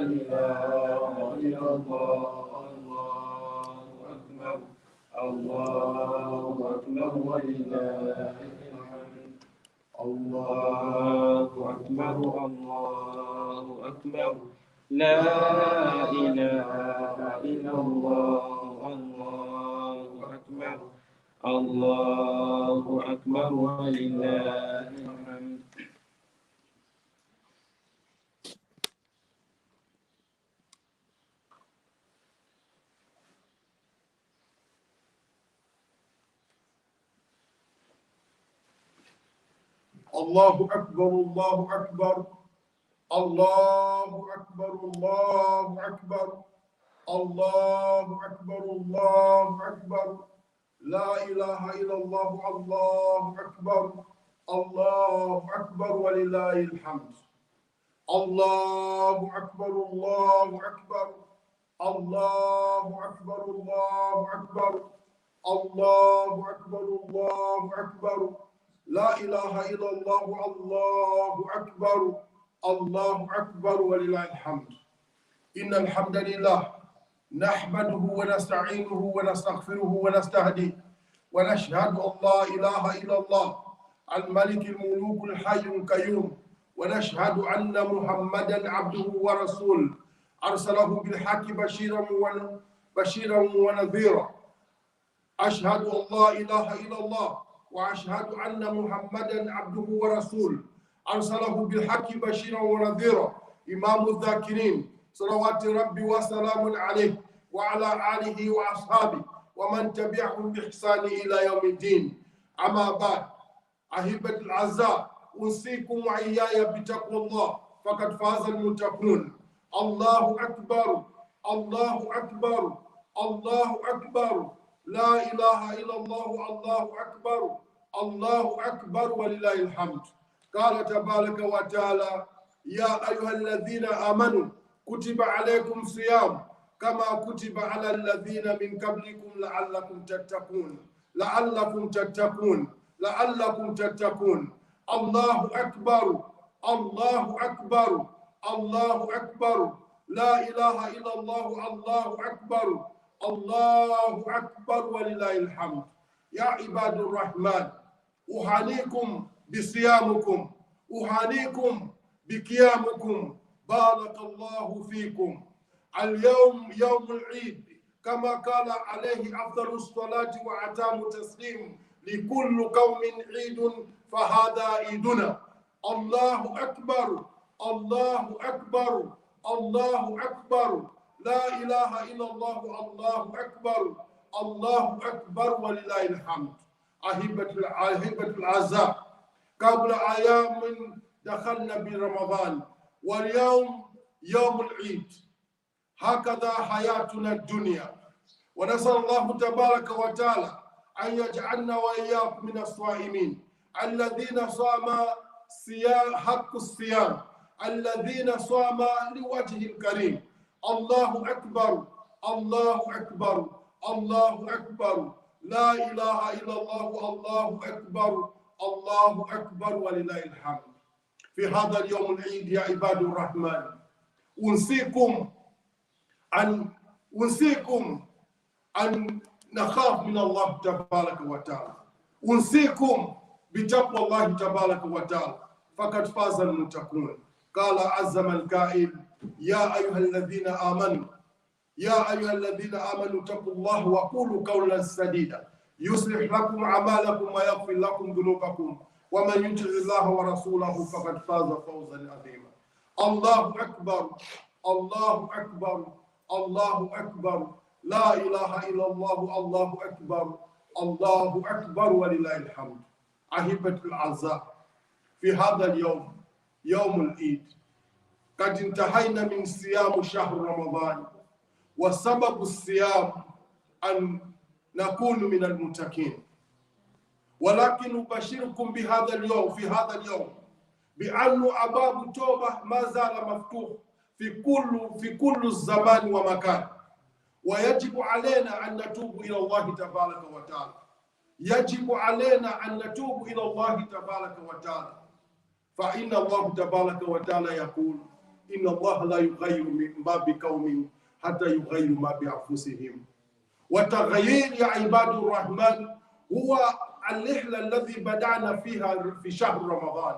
إله إلا الله الله أكبر الله أكبر ولله الحمد الله أكبر الله أكبر لا إله إلا الله الله أكبر الله أكبر ولله الحمد الله أكبر الله أكبر الله أكبر الله أكبر الله أكبر الله أكبر لا إله إلا الله الله أكبر الله أكبر ولله الحمد الله أكبر الله أكبر الله أكبر الله أكبر الله أكبر الله أكبر لا إله إلا الله الله أكبر الله أكبر ولله الحمد إن الحمد لله نحمده ونستعينه ونستغفره ونستهديه ونشهد أن لا إله إلا الله الملك الملوك الحي القيوم ونشهد أن محمدا عبده ورسوله أرسله بالحق بشيرا ونذيرا أشهد أن لا إله إلا الله وأشهد أن محمدا عبده ورسوله أرسله بالحق بشيرا ونذيرا إمام الذاكرين صلوات ربي وسلام عليه وعلى آله وأصحابه ومن تبعهم بإحسان إلى يوم الدين أما بعد أحبة الأعزاء أوصيكم وإياي بتقوى الله فقد فاز المتقون الله أكبر الله أكبر الله أكبر لا إله إلا الله الله أكبر الله أكبر ولله الحمد قال تبارك وتعالى يا أيها الذين آمنوا كتب عليكم صيام كما كتب على الذين من قبلكم لعلكم تتقون لعلكم تتقون لعلكم تتقون الله أكبر الله أكبر الله أكبر لا إله إلا الله الله أكبر الله أكبر ولله الحمد يا عباد الرحمن أهنيكم بصيامكم أهنيكم بقيامكم بارك الله فيكم اليوم يوم العيد كما قال عليه أفضل الصلاة وأتم التسليم لكل قوم عيد فهذا عيدنا الله أكبر الله أكبر الله أكبر لا إله إلا الله الله أكبر الله أكبر ولله الحمد أحبة الأعزاء قبل أيام دخلنا برمضان واليوم يوم العيد هكذا حياتنا الدنيا ونسأل الله تبارك وتعالى أن يجعلنا وإياكم من الصائمين الذين صاموا حق الصيام الذين صاموا لوجه الكريم الله أكبر الله أكبر الله أكبر لا إله إلا الله الله أكبر الله أكبر ولله الحمد في هذا اليوم العيد يا عباد الرحمن أوصيكم أن نخاف من الله تبارك وتعالى أوصيكم بتقوى الله تبارك وتعالى فقد فاز المتقون قال عز من قائل يا أيها الذين آمنوا يا أيها الذين آمنوا اتقوا الله وقولوا قولا سديدا يصلح لكم أعمالكم ويغفر لكم ذنوبكم ومن يطع الله ورسوله فقد فاز فوزا عظيما الله أكبر الله أكبر الله أكبر لا إله إلا الله الله أكبر الله أكبر ولله الحمد أحبة الأعزاء في هذا اليوم يوم العيد قد انتهينا من صيام شهر رمضان وسبب الصيام أن نكون من المتقين ولكن أبشركم بهذا اليوم في هذا اليوم بأن أبواب التوبة ما زال مفتوح في كل الزمان ومكان ويجب علينا أن نتوب إلى الله تبارك وتعالى يجب علينا أن نتوب إلى الله تبارك وتعالى فإن الله تبارك وتعالى يقول إن الله لا يغير ما بقوم حتى يغيروا ما بأنفسهم وتغيير يا عباد الرحمن هو الرحلة الذي بدأنا فيها في شهر رمضان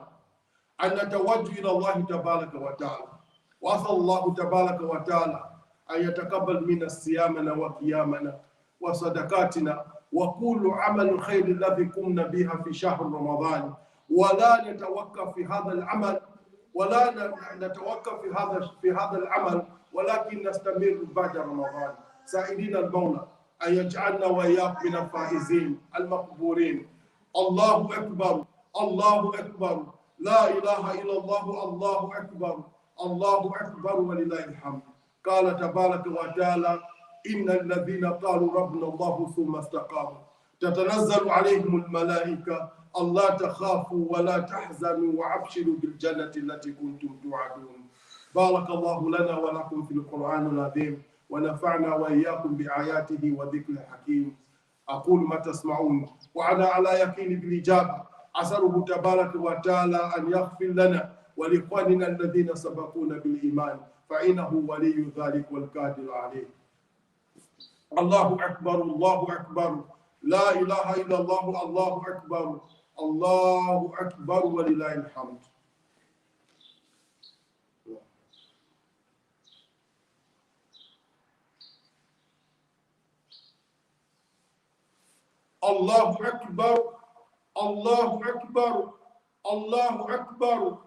أن نتوجه إلى الله تبارك وتعالى وأسأل الله تبارك وتعالى أن يتقبل منا صيامنا وقيامنا وصدقاتنا وكل عمل خير الذي قمنا بها في شهر رمضان ولا نتوقف في هذا العمل ولا نتوقف في هذا العمل ولكن نستمر بعد رمضان سائلين المولى أن يجعلنا وإياكم من الفائزين المقبولين الله أكبر الله أكبر لا إله إلا الله الله أكبر الله أكبر ولله الحمد. قال تبارك وتعالى إن الذين قالوا ربنا الله ثم استقاموا تتنزل عليهم الملائكة ألا تخافوا ولا تحزنوا وأبشروا بالجنة التي كنتم توعدون. بارك الله لنا ولكم في القرآن العظيم ونفعنا وإياكم بآياته وذكر الحكيم. أقول ما تسمعون وأنا على يقين بالإجابة. أسأله تبارك وتعالى أن يغفر لنا ولإخواننا الذين سبقونا بالإيمان فإنه ولي ذلك والقادر عليه. الله أكبر الله أكبر لا إله إلا الله الله أكبر الله أكبر ولله الحمد. الله أكبر الله أكبر الله أكبر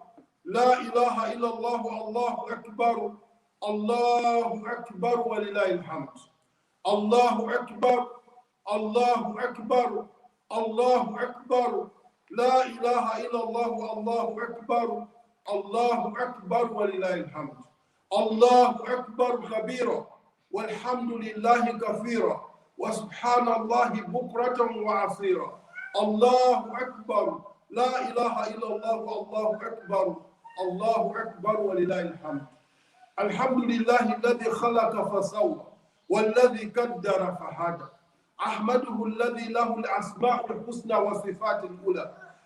لا إله إلا الله الله أكبر الله أكبر ولله الحمد. الله أكبر الله أكبر الله أكبر لا إله إلا الله الله أكبر الله أكبر ولله الحمد. الله أكبر كبيرا والحمد لله كثيرا وسبحان الله بكرة وعصيرا. الله أكبر لا إله إلا الله الله أكبر الله أكبر ولله الحمد. الحمد لله الذي خلق فسوى والذي قدر فهدى. أحمده الذي له الأسماء الحسنى والصفات الأولى.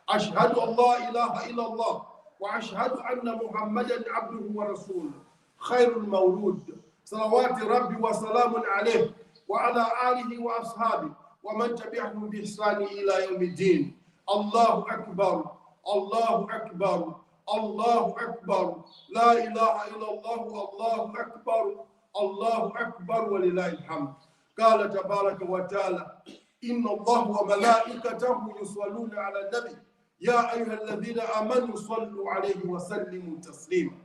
أشهد أن لا إله إلا الله وأشهد أن محمدا عبده ورسوله خير المولود صلوات ربي وسلام عليه وعلى آله وأصحابه ومن تبعهم بإحسان إلى يوم الدين. الله أكبر الله أكبر الله أكبر لا إله إلا الله الله أكبر الله أكبر ولله الحمد. قال تبارك وتعالى إن الله وملائكته يصلون على النبي يا أيها الذين آمنوا صلوا عليه وسلموا تسليما.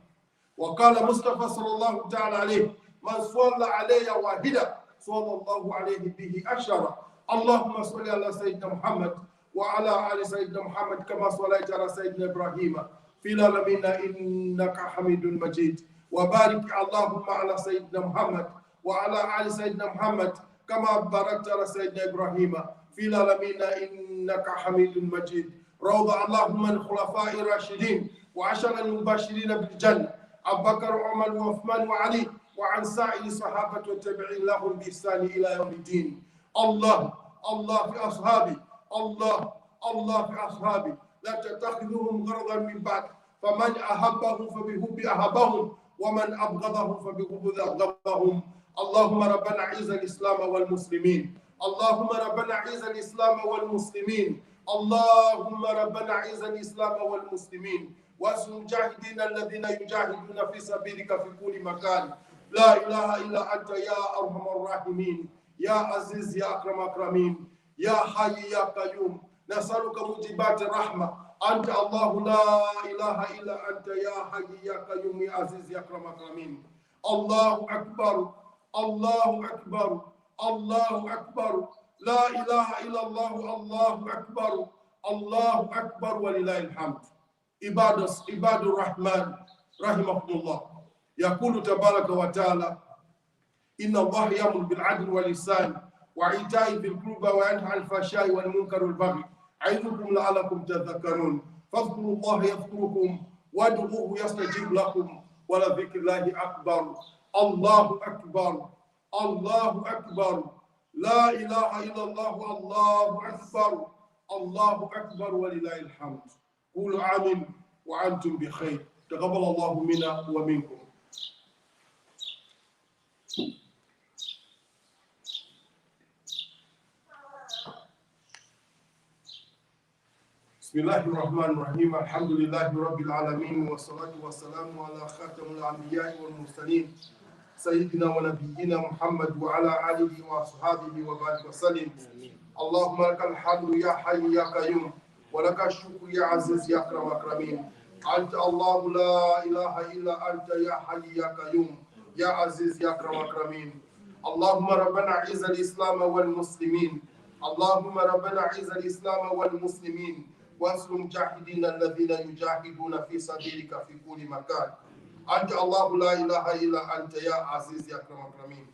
وقال مصطفى صلى الله تعالى عليه من صلى علي واحدا صلى الله عليه به عشرة. اللهم صل على سيدنا محمد وعلى آل سيدنا محمد كما صليت على سيدنا إبراهيم في العالمين إنك حميد مجيد. وبارك اللهم على سيدنا محمد وعلى آل سيدنا محمد كما باركت على سيدنا إبراهيم في العالمين إنك حميد مجيد. روض اللهم من الخلفاء الراشدين وعشر المبشرين بالجنة أبو بكر وعمر وعثمان وعلي وعن سائر الصحابة والتابعين لهم بإحسان إلى يوم الدين. الله الله في أصحابي الله الله في أصحابي لا تتخذهم غرضا من بعد فمن أحبهم فبحب أحبهم ومن أبغضهم فبغض أبغضهم. اللهم ربنا أعز الإسلام والمسلمين اللهم ربنا أعز الإسلام والمسلمين اللهم ربنا أعز الإسلام والمسلمين وانصر المجاهدين الذين يجاهدون في سبيلك في كل مكان. لا إله إلا أنت يا أرحم الراحمين يا عزيز يا أكرم الأكرمين يا حي يا قيوم. نسألك موجبات الرحمة أنت الله لا إله إلا أنت يا حي يا قيوم يا عزيز يا أكرم الأكرمين. الله أكبر الله أكبر الله أكبر لا إله إلا الله الله أكبر الله أكبر ولله الحمد. عباد الرحمن رحمكم الله. يقول تبارك وتعالى إن الله يأمر بالعدل والإحسان وإيتاء ذي القربى وينهى عن الفحشاء والمنكر والبغي يعظكم لعلكم تذكرون. فاذكروا الله يذكركم وادعوه يستجيب لكم ولذكر الله أكبر. الله أكبر الله أكبر لا إله إلا الله الله أكبر الله أكبر ولله الحمد. قولوا آمين وأنتم بخير. تقبل الله منا ومنكم. بسم الله الرحمن الرحيم. الحمد لله رب العالمين والصلاة والسلام على خاتم الأنبياء والمرسلين سيدنا ونبينا محمد وعلى آله وأصحابه وبارك وسلم. اللهم لك الحمد يا حي يا قيوم ولك الشكر يا عزيز يا أكرم الأكرمين. أنت الله لا إله إلا أنت يا حي يا قيوم يا عزيز يا أكرم الأكرمين. اللهم ربنا أعز الإسلام والمسلمين اللهم ربنا أعز الإسلام والمسلمين وانصر المجاهدين الذين يجاهدون في سبيلك في كل مكان. أنت الله لا إله إلا أنت يا عزيز يا أكرم الأكرمين.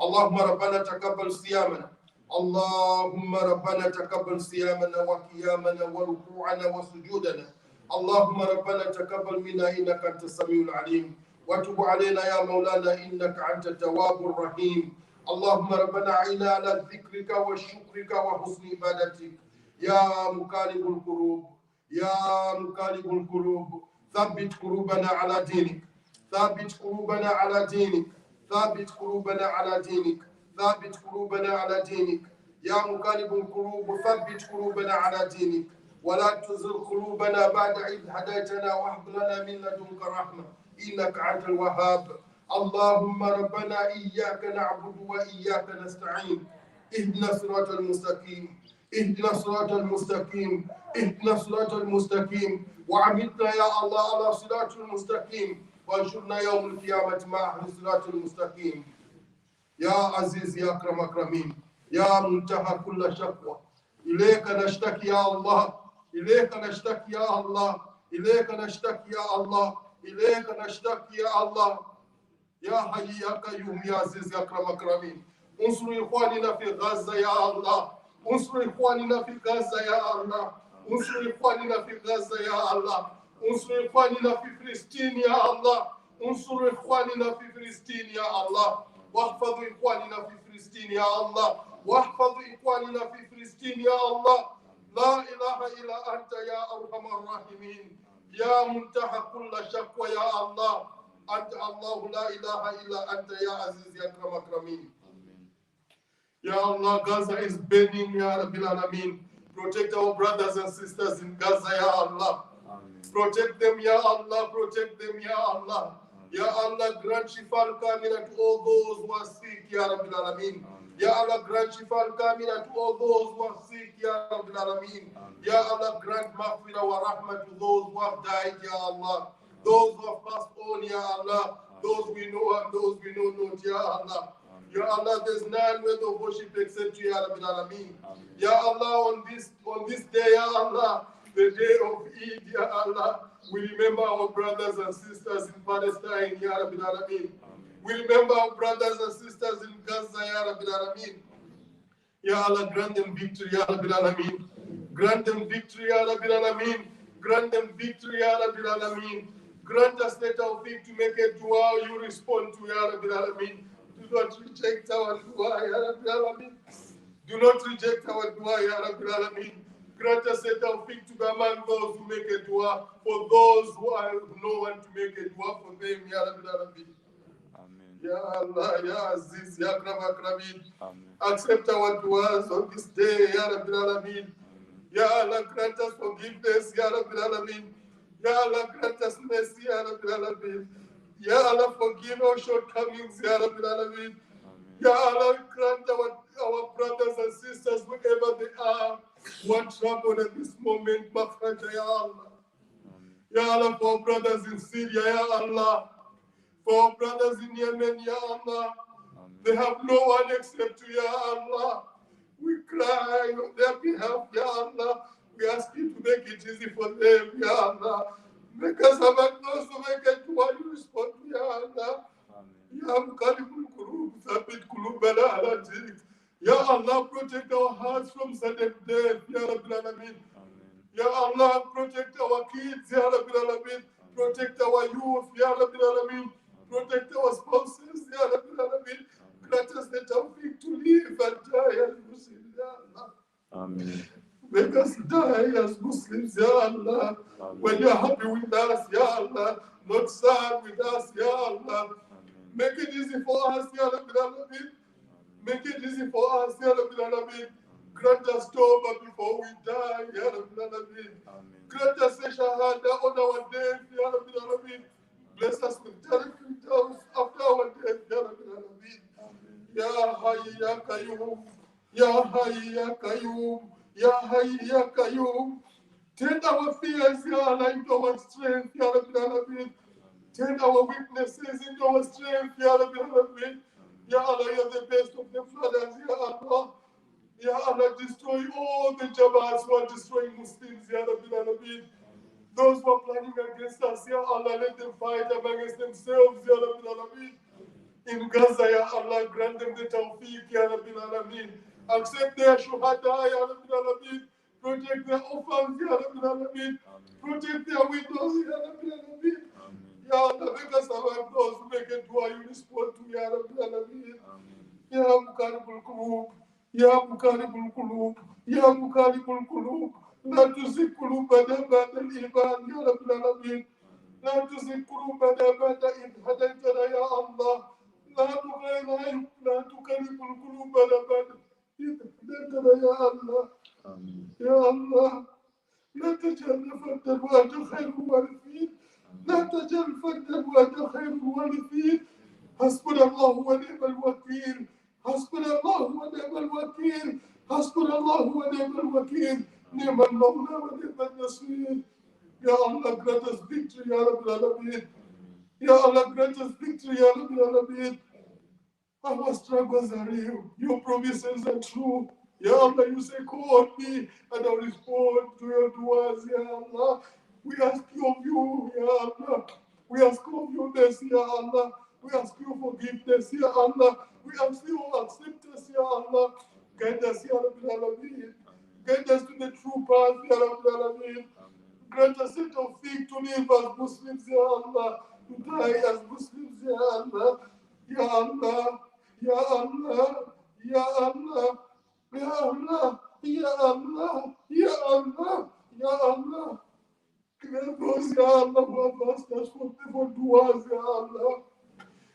اللهم ربنا تقبل صيامنا، اللهم ربنا تقبل صيامنا وقيامنا وركوعنا وسجودنا. اللهم ربنا تقبل منا إنك أنت السميع العليم، وتب علينا يا مولانا إنك أنت التواب الرحيم. اللهم ربنا أعنا على ذكرك وشكرك وحسن عبادتك يا مقلب القلوب، يا مقلب القلوب ثبت قلوبنا على دينك، ثبت قلوبنا على دينك، ثابت قلوبنا على دينك، ثابت قلوبنا على دينك يا مقلب القلوب، ثبت قلوبنا على دينك، ولا تزغ قلوبنا بعد إذ هديتنا وهب لنا من لدنك رحمة إنك أنت الوهاب. اللهم ربنا إياك نعبد وإياك نستعين، اهدنا الصراط المستقيم، اهدنا الصراط المستقيم، اهدنا الصراط المستقيم، وعمدنا يا الله على صراط المستقيم، وانشرنا يوم القيامة مع أهل الصراط المستقيم. يا عزيز يا أكرم أكرمين، يا منتهى كل شكوى، إليك نشتكي يا الله، إليك نشتكي يا الله، إليك نشتكي يا الله، إليك نشتكي يا الله. يا حي يا قيوم يا عزيز يا أكرم أكرمين، انصر إخواننا في غزة يا الله، انصر إخواننا في غزة يا الله، انصر إخواننا في غزة يا الله، انصر إخواننا في فلسطين يا الله، انصر إخواننا في فلسطين يا الله، واحفظ إخواننا في فلسطين يا الله، واحفظ إخواننا في فلسطين يا الله. لا إله إلا أنت يا أرحم الراحمين، يا منتهى كل شكوى يا الله. أنت الله لا إله إلا أنت يا عزيز يا أكرم أكرمين. Ya Allah, Gaza is burning, Ya Rabbil Alameen. Protect our brothers and sisters in Gaza, Ya Allah. Amen. Protect them, Ya Allah. Protect them, Ya Allah. Amen. Ya Allah, grant Shifa al-Kamila to all those who are sick, Ya Rabbil Alameen. Ya Allah, grant Shifa al-Kamila to all those who are sick, Ya Rabbil Alameen. Ya Allah, grant Maghfirah wa Rahmah to those who have died, Ya Allah. Those who have passed on, Ya Allah. Those we know and those we know not, Ya Allah. Ya Allah, there's none worthy of worship except you, Ya Rabbil Alameen. Ya Allah, on this day, Ya Allah, the day of Eid, Ya Allah, we remember our brothers and sisters in Palestine, Ya Rabbil Alameen. We remember our brothers and sisters in Gaza, Ya Rabbil Alameen. Ya Allah, grant them victory, Ya Rabbil Alameen. Grant them victory, Ya Rabbil Alameen. Grant them victory, Ya Rabbil Alameen. Grant us the tawfiq to make a dua you respond to, Ya Rabbil Alameen. Do not reject our dua, Ya Rabbil Alameen. Do not reject our dua, Ya Rabbil Alameen. Grant us the tawfiq to be among those who make a dua for those who are no one to make a dua for them, Ya Rabbil Alameen. Ya Allah, Ya Aziz, Ya Akram Akrameen. Accept our duas on this day, Ya Rabbil Alameen. Ya Allah, grant us forgiveness, Ya Rabbil Alameen. Ya Allah, grant us mercy, Ya Rabbil Alameen. Ya Allah, forgive our shortcomings, Ya Rabbil Alameen. Ya Allah, grant our brothers and sisters, wherever they are, one trouble at this moment, Makhraja, Ya Allah. Ya Allah, for our brothers in Syria, Ya Allah. For our brothers in Yemen, Ya Allah. They have no one except you, Ya Allah. We cry on their behalf, Ya Allah. We ask you to make it easy for them, Ya Allah. Make us among those who make it while you respond to, Ya Allah. Ya Muqallibul Qulub, Thabbit Qulubana ala dinik. Ya Allah, protect our hearts from sudden death, Ya Rabbil Alameen. Ya Allah, protect our kids, Ya Rabbil Alameen. Protect our youth, Ya Rabbil Alameen. Protect our spouses, Ya Rabbil Alameen. Grant us the tawfiq to live and die as Muslims, Ya Allah. Amen. Make us die as Muslims, Ya Allah. Amen. When you're happy with us, Ya Allah, not sad with us, Ya Allah. Make it easy for us, Ya Rabbil Alameen. Make it easy for us, Ya Rabbil Alameen. Grant us tawbah before we die, Ya Rabbil Alameen. Grant us a shahada on our death, Ya Rabbil Alameen. Bless us with Jannah after our death, Ya Rabbil Alameen. Ya Hayy Ya Qayyum, Ya Hayy Ya Qayyum, Ya Hayy Ya Qayyum. Turn our fears, Ya Allah, into our strength, Ya Rabbil Alameen. Turn our weaknesses into our strength, Ya Rabbil Alameen. Ya Allah, you're the best of the fathers, Ya Allah. Ya Allah, destroy all the Jabats who are destroying Muslims, Ya Rabbil Alameen. Those who are planning against us, Ya Allah, let them fight against themselves, Ya Rabbil Alameen. In Gaza, Ya Allah, grant them the tawfiq, Ya Rabbil Alameen. Accept their shuhada, Ya Rabbil Alameen. Protect their orphans, Ya Rabbil Alameen. Protect their widows, Ya Rabbil Alameen. Ya Allah, make us survive those who make it dua you respond to, Ya Rabbil Alameen. Ya Mukaribul Qulub, Ya Mukaribul Qulub, Ya Mukaribul Qulub. لا تزغ قلوبنا بعد الإيمان يا رب العالمين. لا تزغ قلوبنا بعد إذ هديتنا يا الله. لا تغير لا تقلب قلوبنا بعد إذ هديتنا يا الله. يا الله لا تجعل فردا وأنت خير الوارثين. لا تجعل فردا وأنت خير الوارثين. حسبنا الله ونعم الوكيل. حسبنا الله ونعم الوكيل. حسبنا الله ونعم الوكيل. نعم المولى ونعم النصير. يا الله grant us victory يا رب العالمين. يا الله grant us victory يا رب العالمين. Our struggles are real. Your promises are true. Ya Allah, you say, call on me and I'll respond to your duas, Ya Allah. We ask you of you, Ya Allah. We ask of you mercy, Ya Allah. We ask you forgiveness, Ya Allah. We ask you acceptance, Ya Allah. Guide us, Ya Rabbil Alameen. Guide us to the true path, Ya Rabbil Alameen. Grant us a tawfiq to live as Muslims, Ya Allah. To die as Muslims, Ya Allah. Ya Allah. Ya Allah, Ya Allah, Ya Allah, Ya Allah, Ya Allah, Ya Allah. Grant those, Ya Allah, who have asked us for duas, Ya Allah.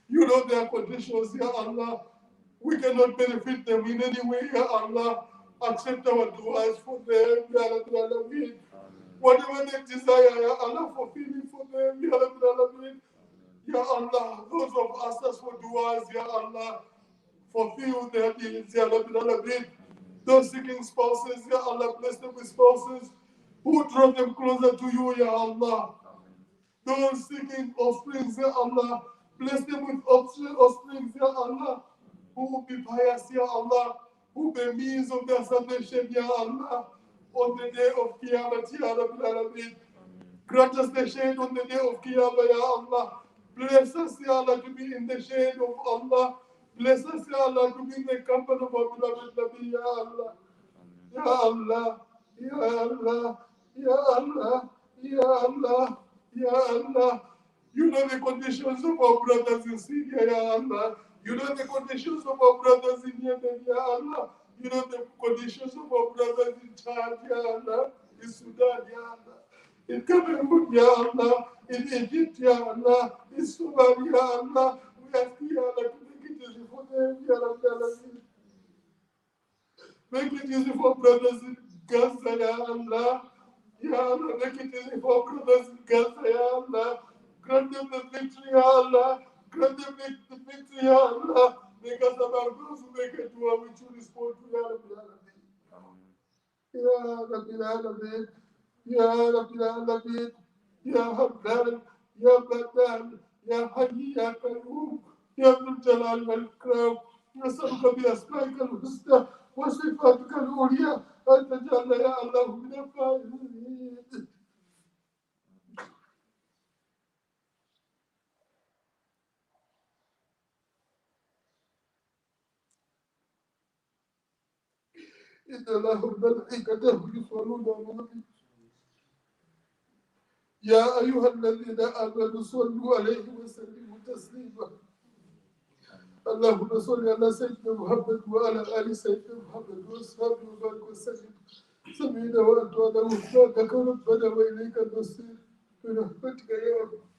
You know their conditions, Ya Allah. We cannot benefit them in any way, Ya Allah. Accept our duas for them, Ya Rabbil Alameen. Whatever they desire, Ya Allah, fulfill it for them, Ya Rabbil Alameen. Ya Allah, those who have asked us for duas, Ya Allah, fulfill their needs, Ya Rabbil Alameen. Those seeking spouses, Ya Allah, bless them with spouses who draw them closer to you, Ya Allah. Those seeking offsprings, Ya Allah, bless them with offsprings, Ya Allah, who will be pious, Ya Allah, who will be means of their salvation, Ya Allah, on the day of Qiyamah, Ya Rabbil Alameen. Grant us the shade on the day of Qiyamah, Ya Allah. Bless us, Ya Allah, to be in the shade of Allah. Bless us, Ya Allah, to be in the company of our beloved Nabi, Ya Allah. Ya Allah, Ya Allah, Ya Allah, Ya Allah, Ya Allah. You know the conditions of our brothers in Syria, Ya Allah. You know the conditions of our brothers in Yemen, Ya Allah. You know the conditions of our brothers in Chad, Ya Allah. In Sudan, Ya Allah. In Cameroon, Ya Allah. In Egypt, Ya Allah. In Somalia, Ya Allah. We ask you, Ya Allah, to make it easy for them, Ya Allah. Make it easy for brothers in Gaza, Ya Allah. Ya Allah, make it easy for brothers in Gaza, Ya Allah. Grant them the victory, Ya Allah. Grant them the victory, Ya Allah. Make us about those who make it to our which you respond to, Ya Rabbil Alameen. Ya Rabbil Alameen. Ya Rabbil Alameen. Ya Habdan. Ya Badan. Ya Hayy, Ya Qayyum. يا ذا الجلال والإكرام نسألك بأسمائك الحسنى وصفاتك العليا أن تجعلنا يا الله من الفائزين. إن الله وملائكته يصلون على النبي يا أيها الذين آمنوا صلوا عليه وسلموا تسليما. اللهم صل على سيدنا محمد وعلى آل سيدنا محمد وأصحابه وبارك وسلم. سمعنا وأطعنا غفرانك ربنا وإليك المصير برحمتك يا رب.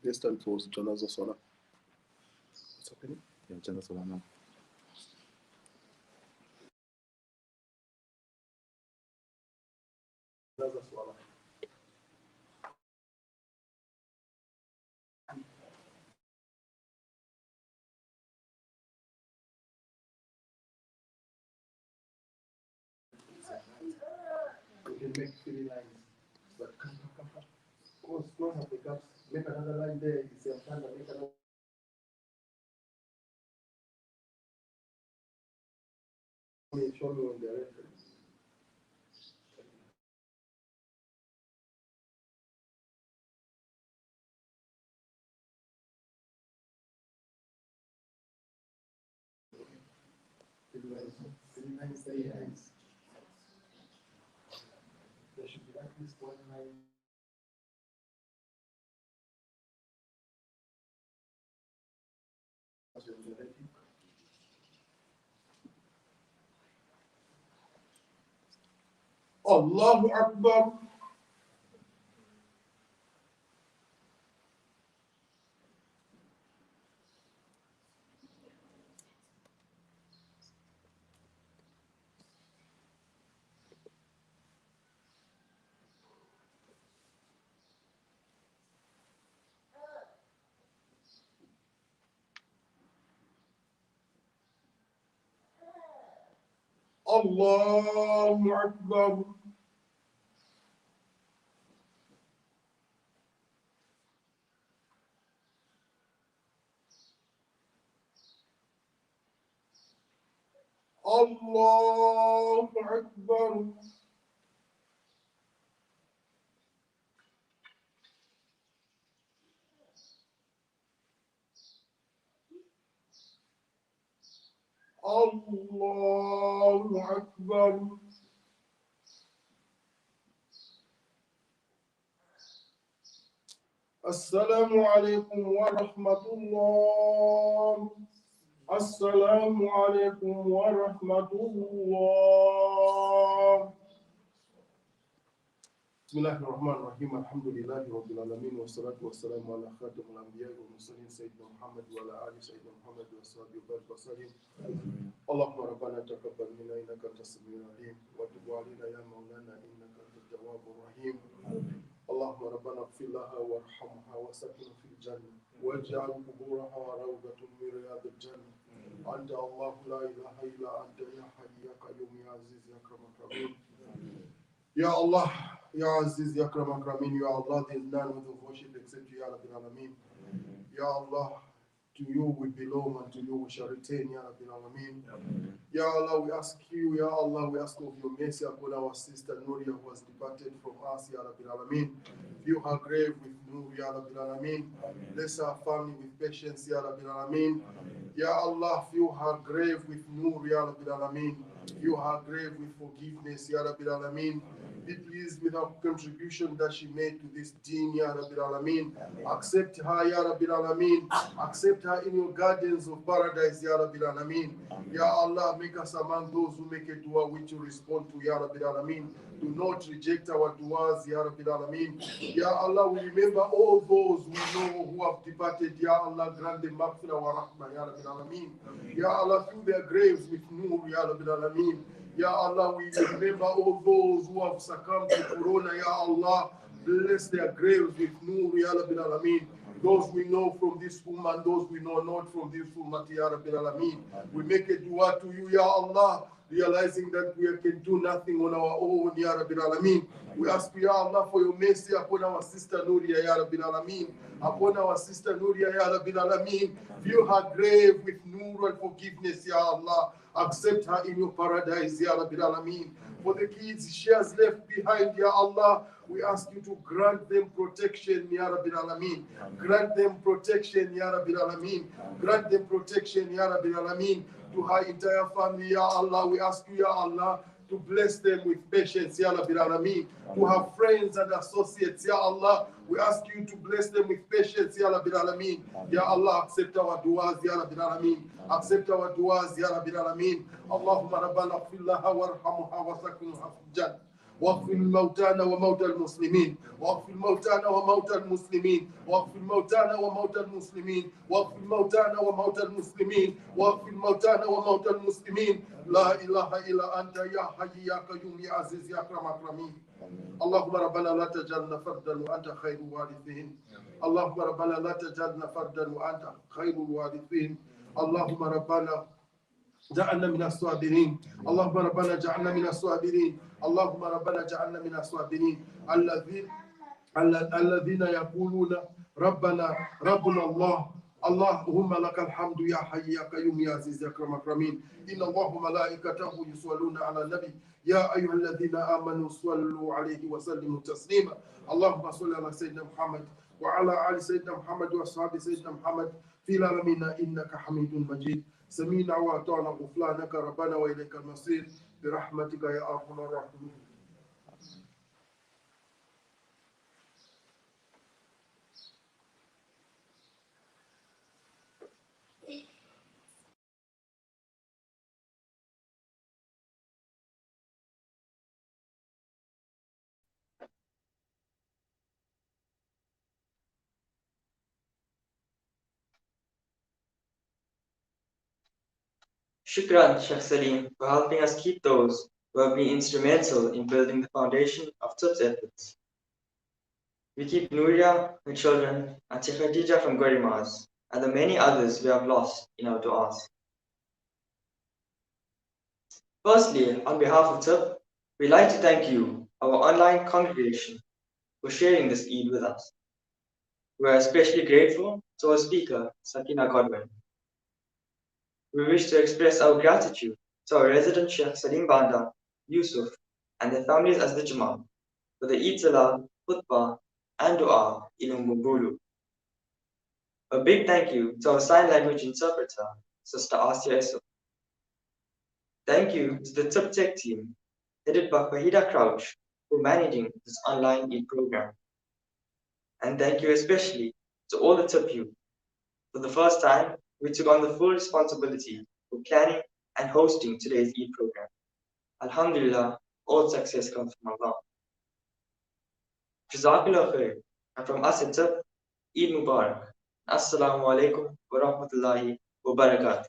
Let's stand for Janaza Salah. What's happening? Yeah, Janaza Salah now. Janaza Salah. You can make 3 lines, but come. Close up the gaps. Make another line there. You say, make another. Show me on the reference. Three lines. There should be at least 1 line. Allahu Akbar. Allahu Akbar. Allahu Akbar. Allahu Akbar. Assalamu alaikum wa rahmatullah. Assalamu alaikum wa rahmatullah. Bismillahir Rahmanir Rahim. Alhamdulillahi Rabbil Alamin. Wa salatu wa salamu ala khatamul anbiya wa mursalin Sayyidina Muhammad wa ala ali Sayyidina Muhammad wa sahbihi wa sallim. Allahumma rabbana taqabbal minna innaka antas samiul alim wa tub alaina ya maulana innaka antat tawwabur rahim. Allahumma rabbana ighfir laha warhamha wa sakin fil jannah waj'al quburaha rawdatun min riyadil jannah. Anta Allahu la ilaha illa anta ya hayy ya qayyum ya aziz ya akram akramin. Ya Allah, Ya Aziz, Ya Akram Akramin, Ya Allah, there is none worthy of worship except you, Ya Rabbil Alameen. Ya Allah, to you we belong and to you we shall return, Ya Rabbil Alameen. Ya Allah, we ask you, Ya Allah, we ask of your mercy upon our sister Nuria who has departed from us, Ya Rabbil Alameen. Fill her grave with Nur, Ya Rabbil Alameen. Bless her family with patience, Ya Rabbil Alameen. Ya Allah, fill her grave with Nur, Ya Rabbil Alameen. Fill her grave with forgiveness, Ya Rabbil Alameen. Be pleased with her contribution that she made to this deen, Ya Rabbil Alameen. Accept her, Ya Rabbil Alameen. Accept her in your gardens of paradise, Ya Rabbil Alameen. Ya Allah, make us among those who make a dua which you respond to, Ya Rabbil Alameen. Do not reject our duas, Ya Rabbil Alameen. Ya Allah, we remember all those we know who have departed, Ya Allah, grant them maghfirah wa rahmah, Ya Rabbil Alameen. Ya Allah, fill their graves with Nur, Ya Rabbil Alameen. Ya Allah, we remember all those who have succumbed to Corona, Ya Allah. Bless their graves with Nur, Ya Rabbil Alameen. Those we know from this womb and those we know not from this womb, Ya Rabbil Alameen. We make a dua to you, Ya Allah, realizing that we can do nothing on our own, Ya Rabbil Alameen. We ask you, Ya Allah, for your mercy upon our sister Nuria, Ya Rabbil Alameen. Upon our sister Nuria, Ya Rabbil Alameen. Fill her grave with Nur and forgiveness, Ya Allah. Accept her in your paradise, Ya Rabbil Alameen. For the kids she has left behind, Ya Allah, we ask you to grant them protection, Ya Rabbil Alameen. Grant them protection, Ya Rabbil Alameen. Grant them protection, Ya Rabbil Alameen. To her entire family, Ya Allah, we ask you, Ya Allah, to bless them with patience, Ya Rabbil Alameen. To her friends and associates, Ya Allah, we ask you to bless them with patience, Ya Rabbil Alameen. Ya Allah, accept our duas, Ya Rabbil Alameen. Accept our duas, Ya Rabbil Alameen. Allahumma rabbana ighfir laha warhamha wa sakinha fil jannah. واغفر موتانا وموتى المسلمين، واغفر موتانا وموتى المسلمين، واغفر موتانا وموتى المسلمين، واغفر موتانا وموتى المسلمين، واغفر موتانا وموتى المسلمين. لا إله إلا أنت يا حي يا قيوم يا عزيز يا أكرم أكرمين. اللهم ربنا لا تجعلنا فردا وأنت خير الوارثين. اللهم ربنا لا تجعلنا فردا وأنت خير الوارثين. اللهم ربنا جعلنا من الصابرين. اللهم ربنا جعلنا من الصابرين. اللهم ربنا جعلنا من الصابرين الذين يقولون ربنا الله. اللهم لك الحمد يا حي يا قيوم يا عزيز يا اكرم اكرمين. ان الله وملائكته يصلون على النبي يا ايها الذين امنوا صلوا عليه وسلموا تسليما. اللهم صل على سيدنا محمد وعلى ال سيدنا محمد واصحاب سيدنا محمد في العالمين انك حميد مجيد. سمينا واطعنا غفرانك ربنا واليك المصير برحمتك يا ارحم الراحمين. Shukran, Sheikh Salim, for helping us keep those who have been instrumental in building the foundation of TIP's efforts. We keep Nuria, her children, Auntie Khadija from Garimas, and the many others we have lost in our du'as. Firstly, on behalf of TIP, we'd like to thank you, our online congregation, for sharing this Eid with us. We are especially grateful to our speaker, Sakina Godwin. We wish to express our gratitude to our resident Sheikh Salim Banda, Yusuf, and their families as the Juma for the Eid Salah, Khutbah, and Dua in Mbulu. A big thank you to our sign language interpreter, Sister Asya Esau. Thank you to the TIP Tech team, headed by Fahida Crouch, for managing this online Eid program. And thank you especially to all the TIP youth. For the first time, we took on the full responsibility for planning and hosting today's Eid program. Alhamdulillah, all success comes from Allah. Jazakallah khair, and from us at TIP, Eid Mubarak. Assalamu alaikum wa rahmatullahi wa barakatuh.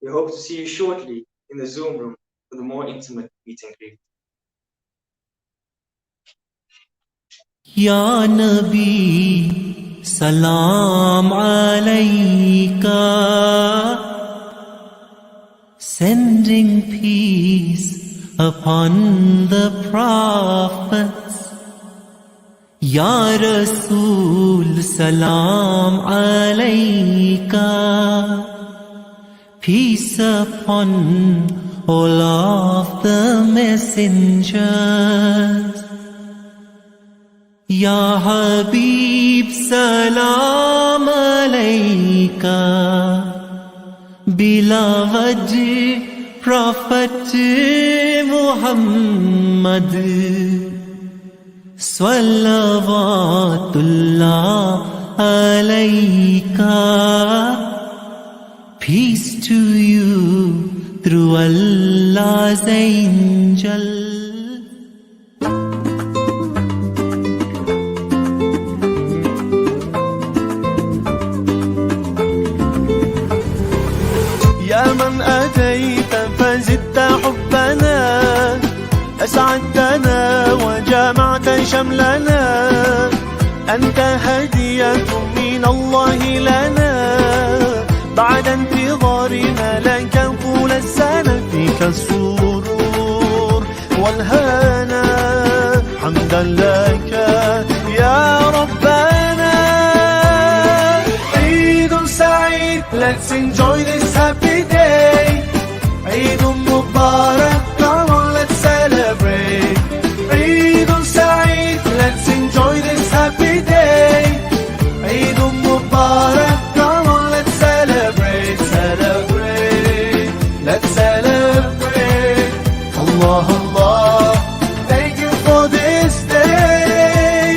We hope to see you shortly in the Zoom room for the more intimate meet and greet. Ya Nabi, Salam Alayka, sending peace upon the prophets. Ya Rasul, Salam Alayka, peace upon all of the messengers. Ya Habib, Salam Alayka, beloved Prophet Muhammad, Salawatullah Alayka, peace to you through Allah's angel. يا من أتيت فزدت حبنا، أسعدتنا وجمعت شملنا، أنت هدية من الله لنا، بعد انتظارنا لك طول السنة، فيك السرور والهنا، حمدا لك يا ربنا. عيد سعيد, let's enjoy this happy day. عيد مبارك, come on let's celebrate. عيد سعيد, let's enjoy this happy day. عيد مبارك, come on let's celebrate, celebrate, let's celebrate. Allah Allah, thank you for this day.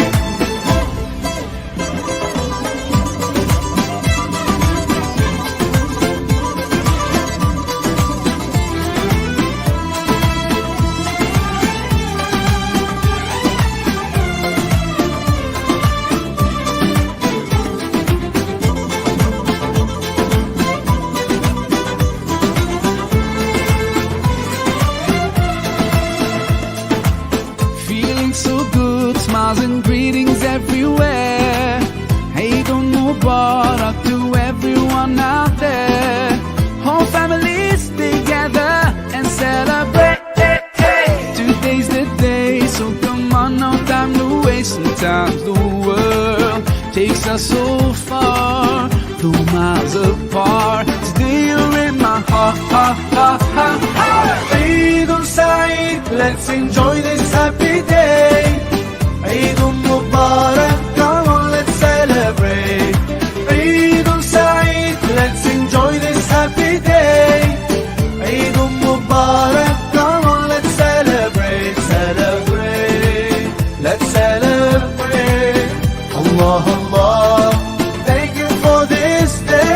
miles apart. Today you're in my heart. Eid Saeed, let's enjoy this happy day. Eid Mubarak, come on, let's celebrate. Eid Saeed, let's enjoy this happy day. Eid Mubarak, come on, let's celebrate, celebrate. Let's celebrate. Allah, Allah, thank you for this day.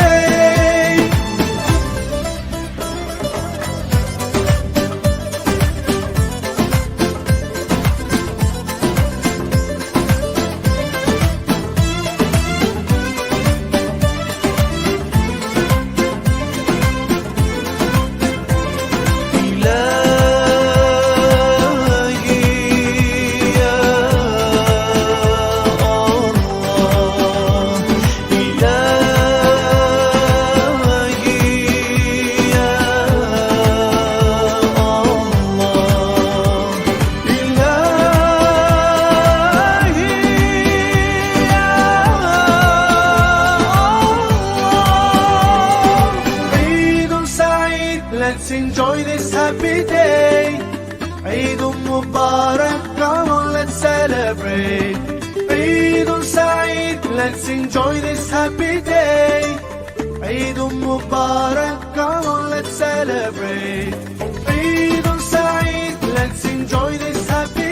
Let's enjoy this happy day. Eid Mubarak, come on, let's celebrate. Eid Saeed, let's enjoy this happy day. Eid Mubarak, come on, let's celebrate. Eid Saeed, let's enjoy this happy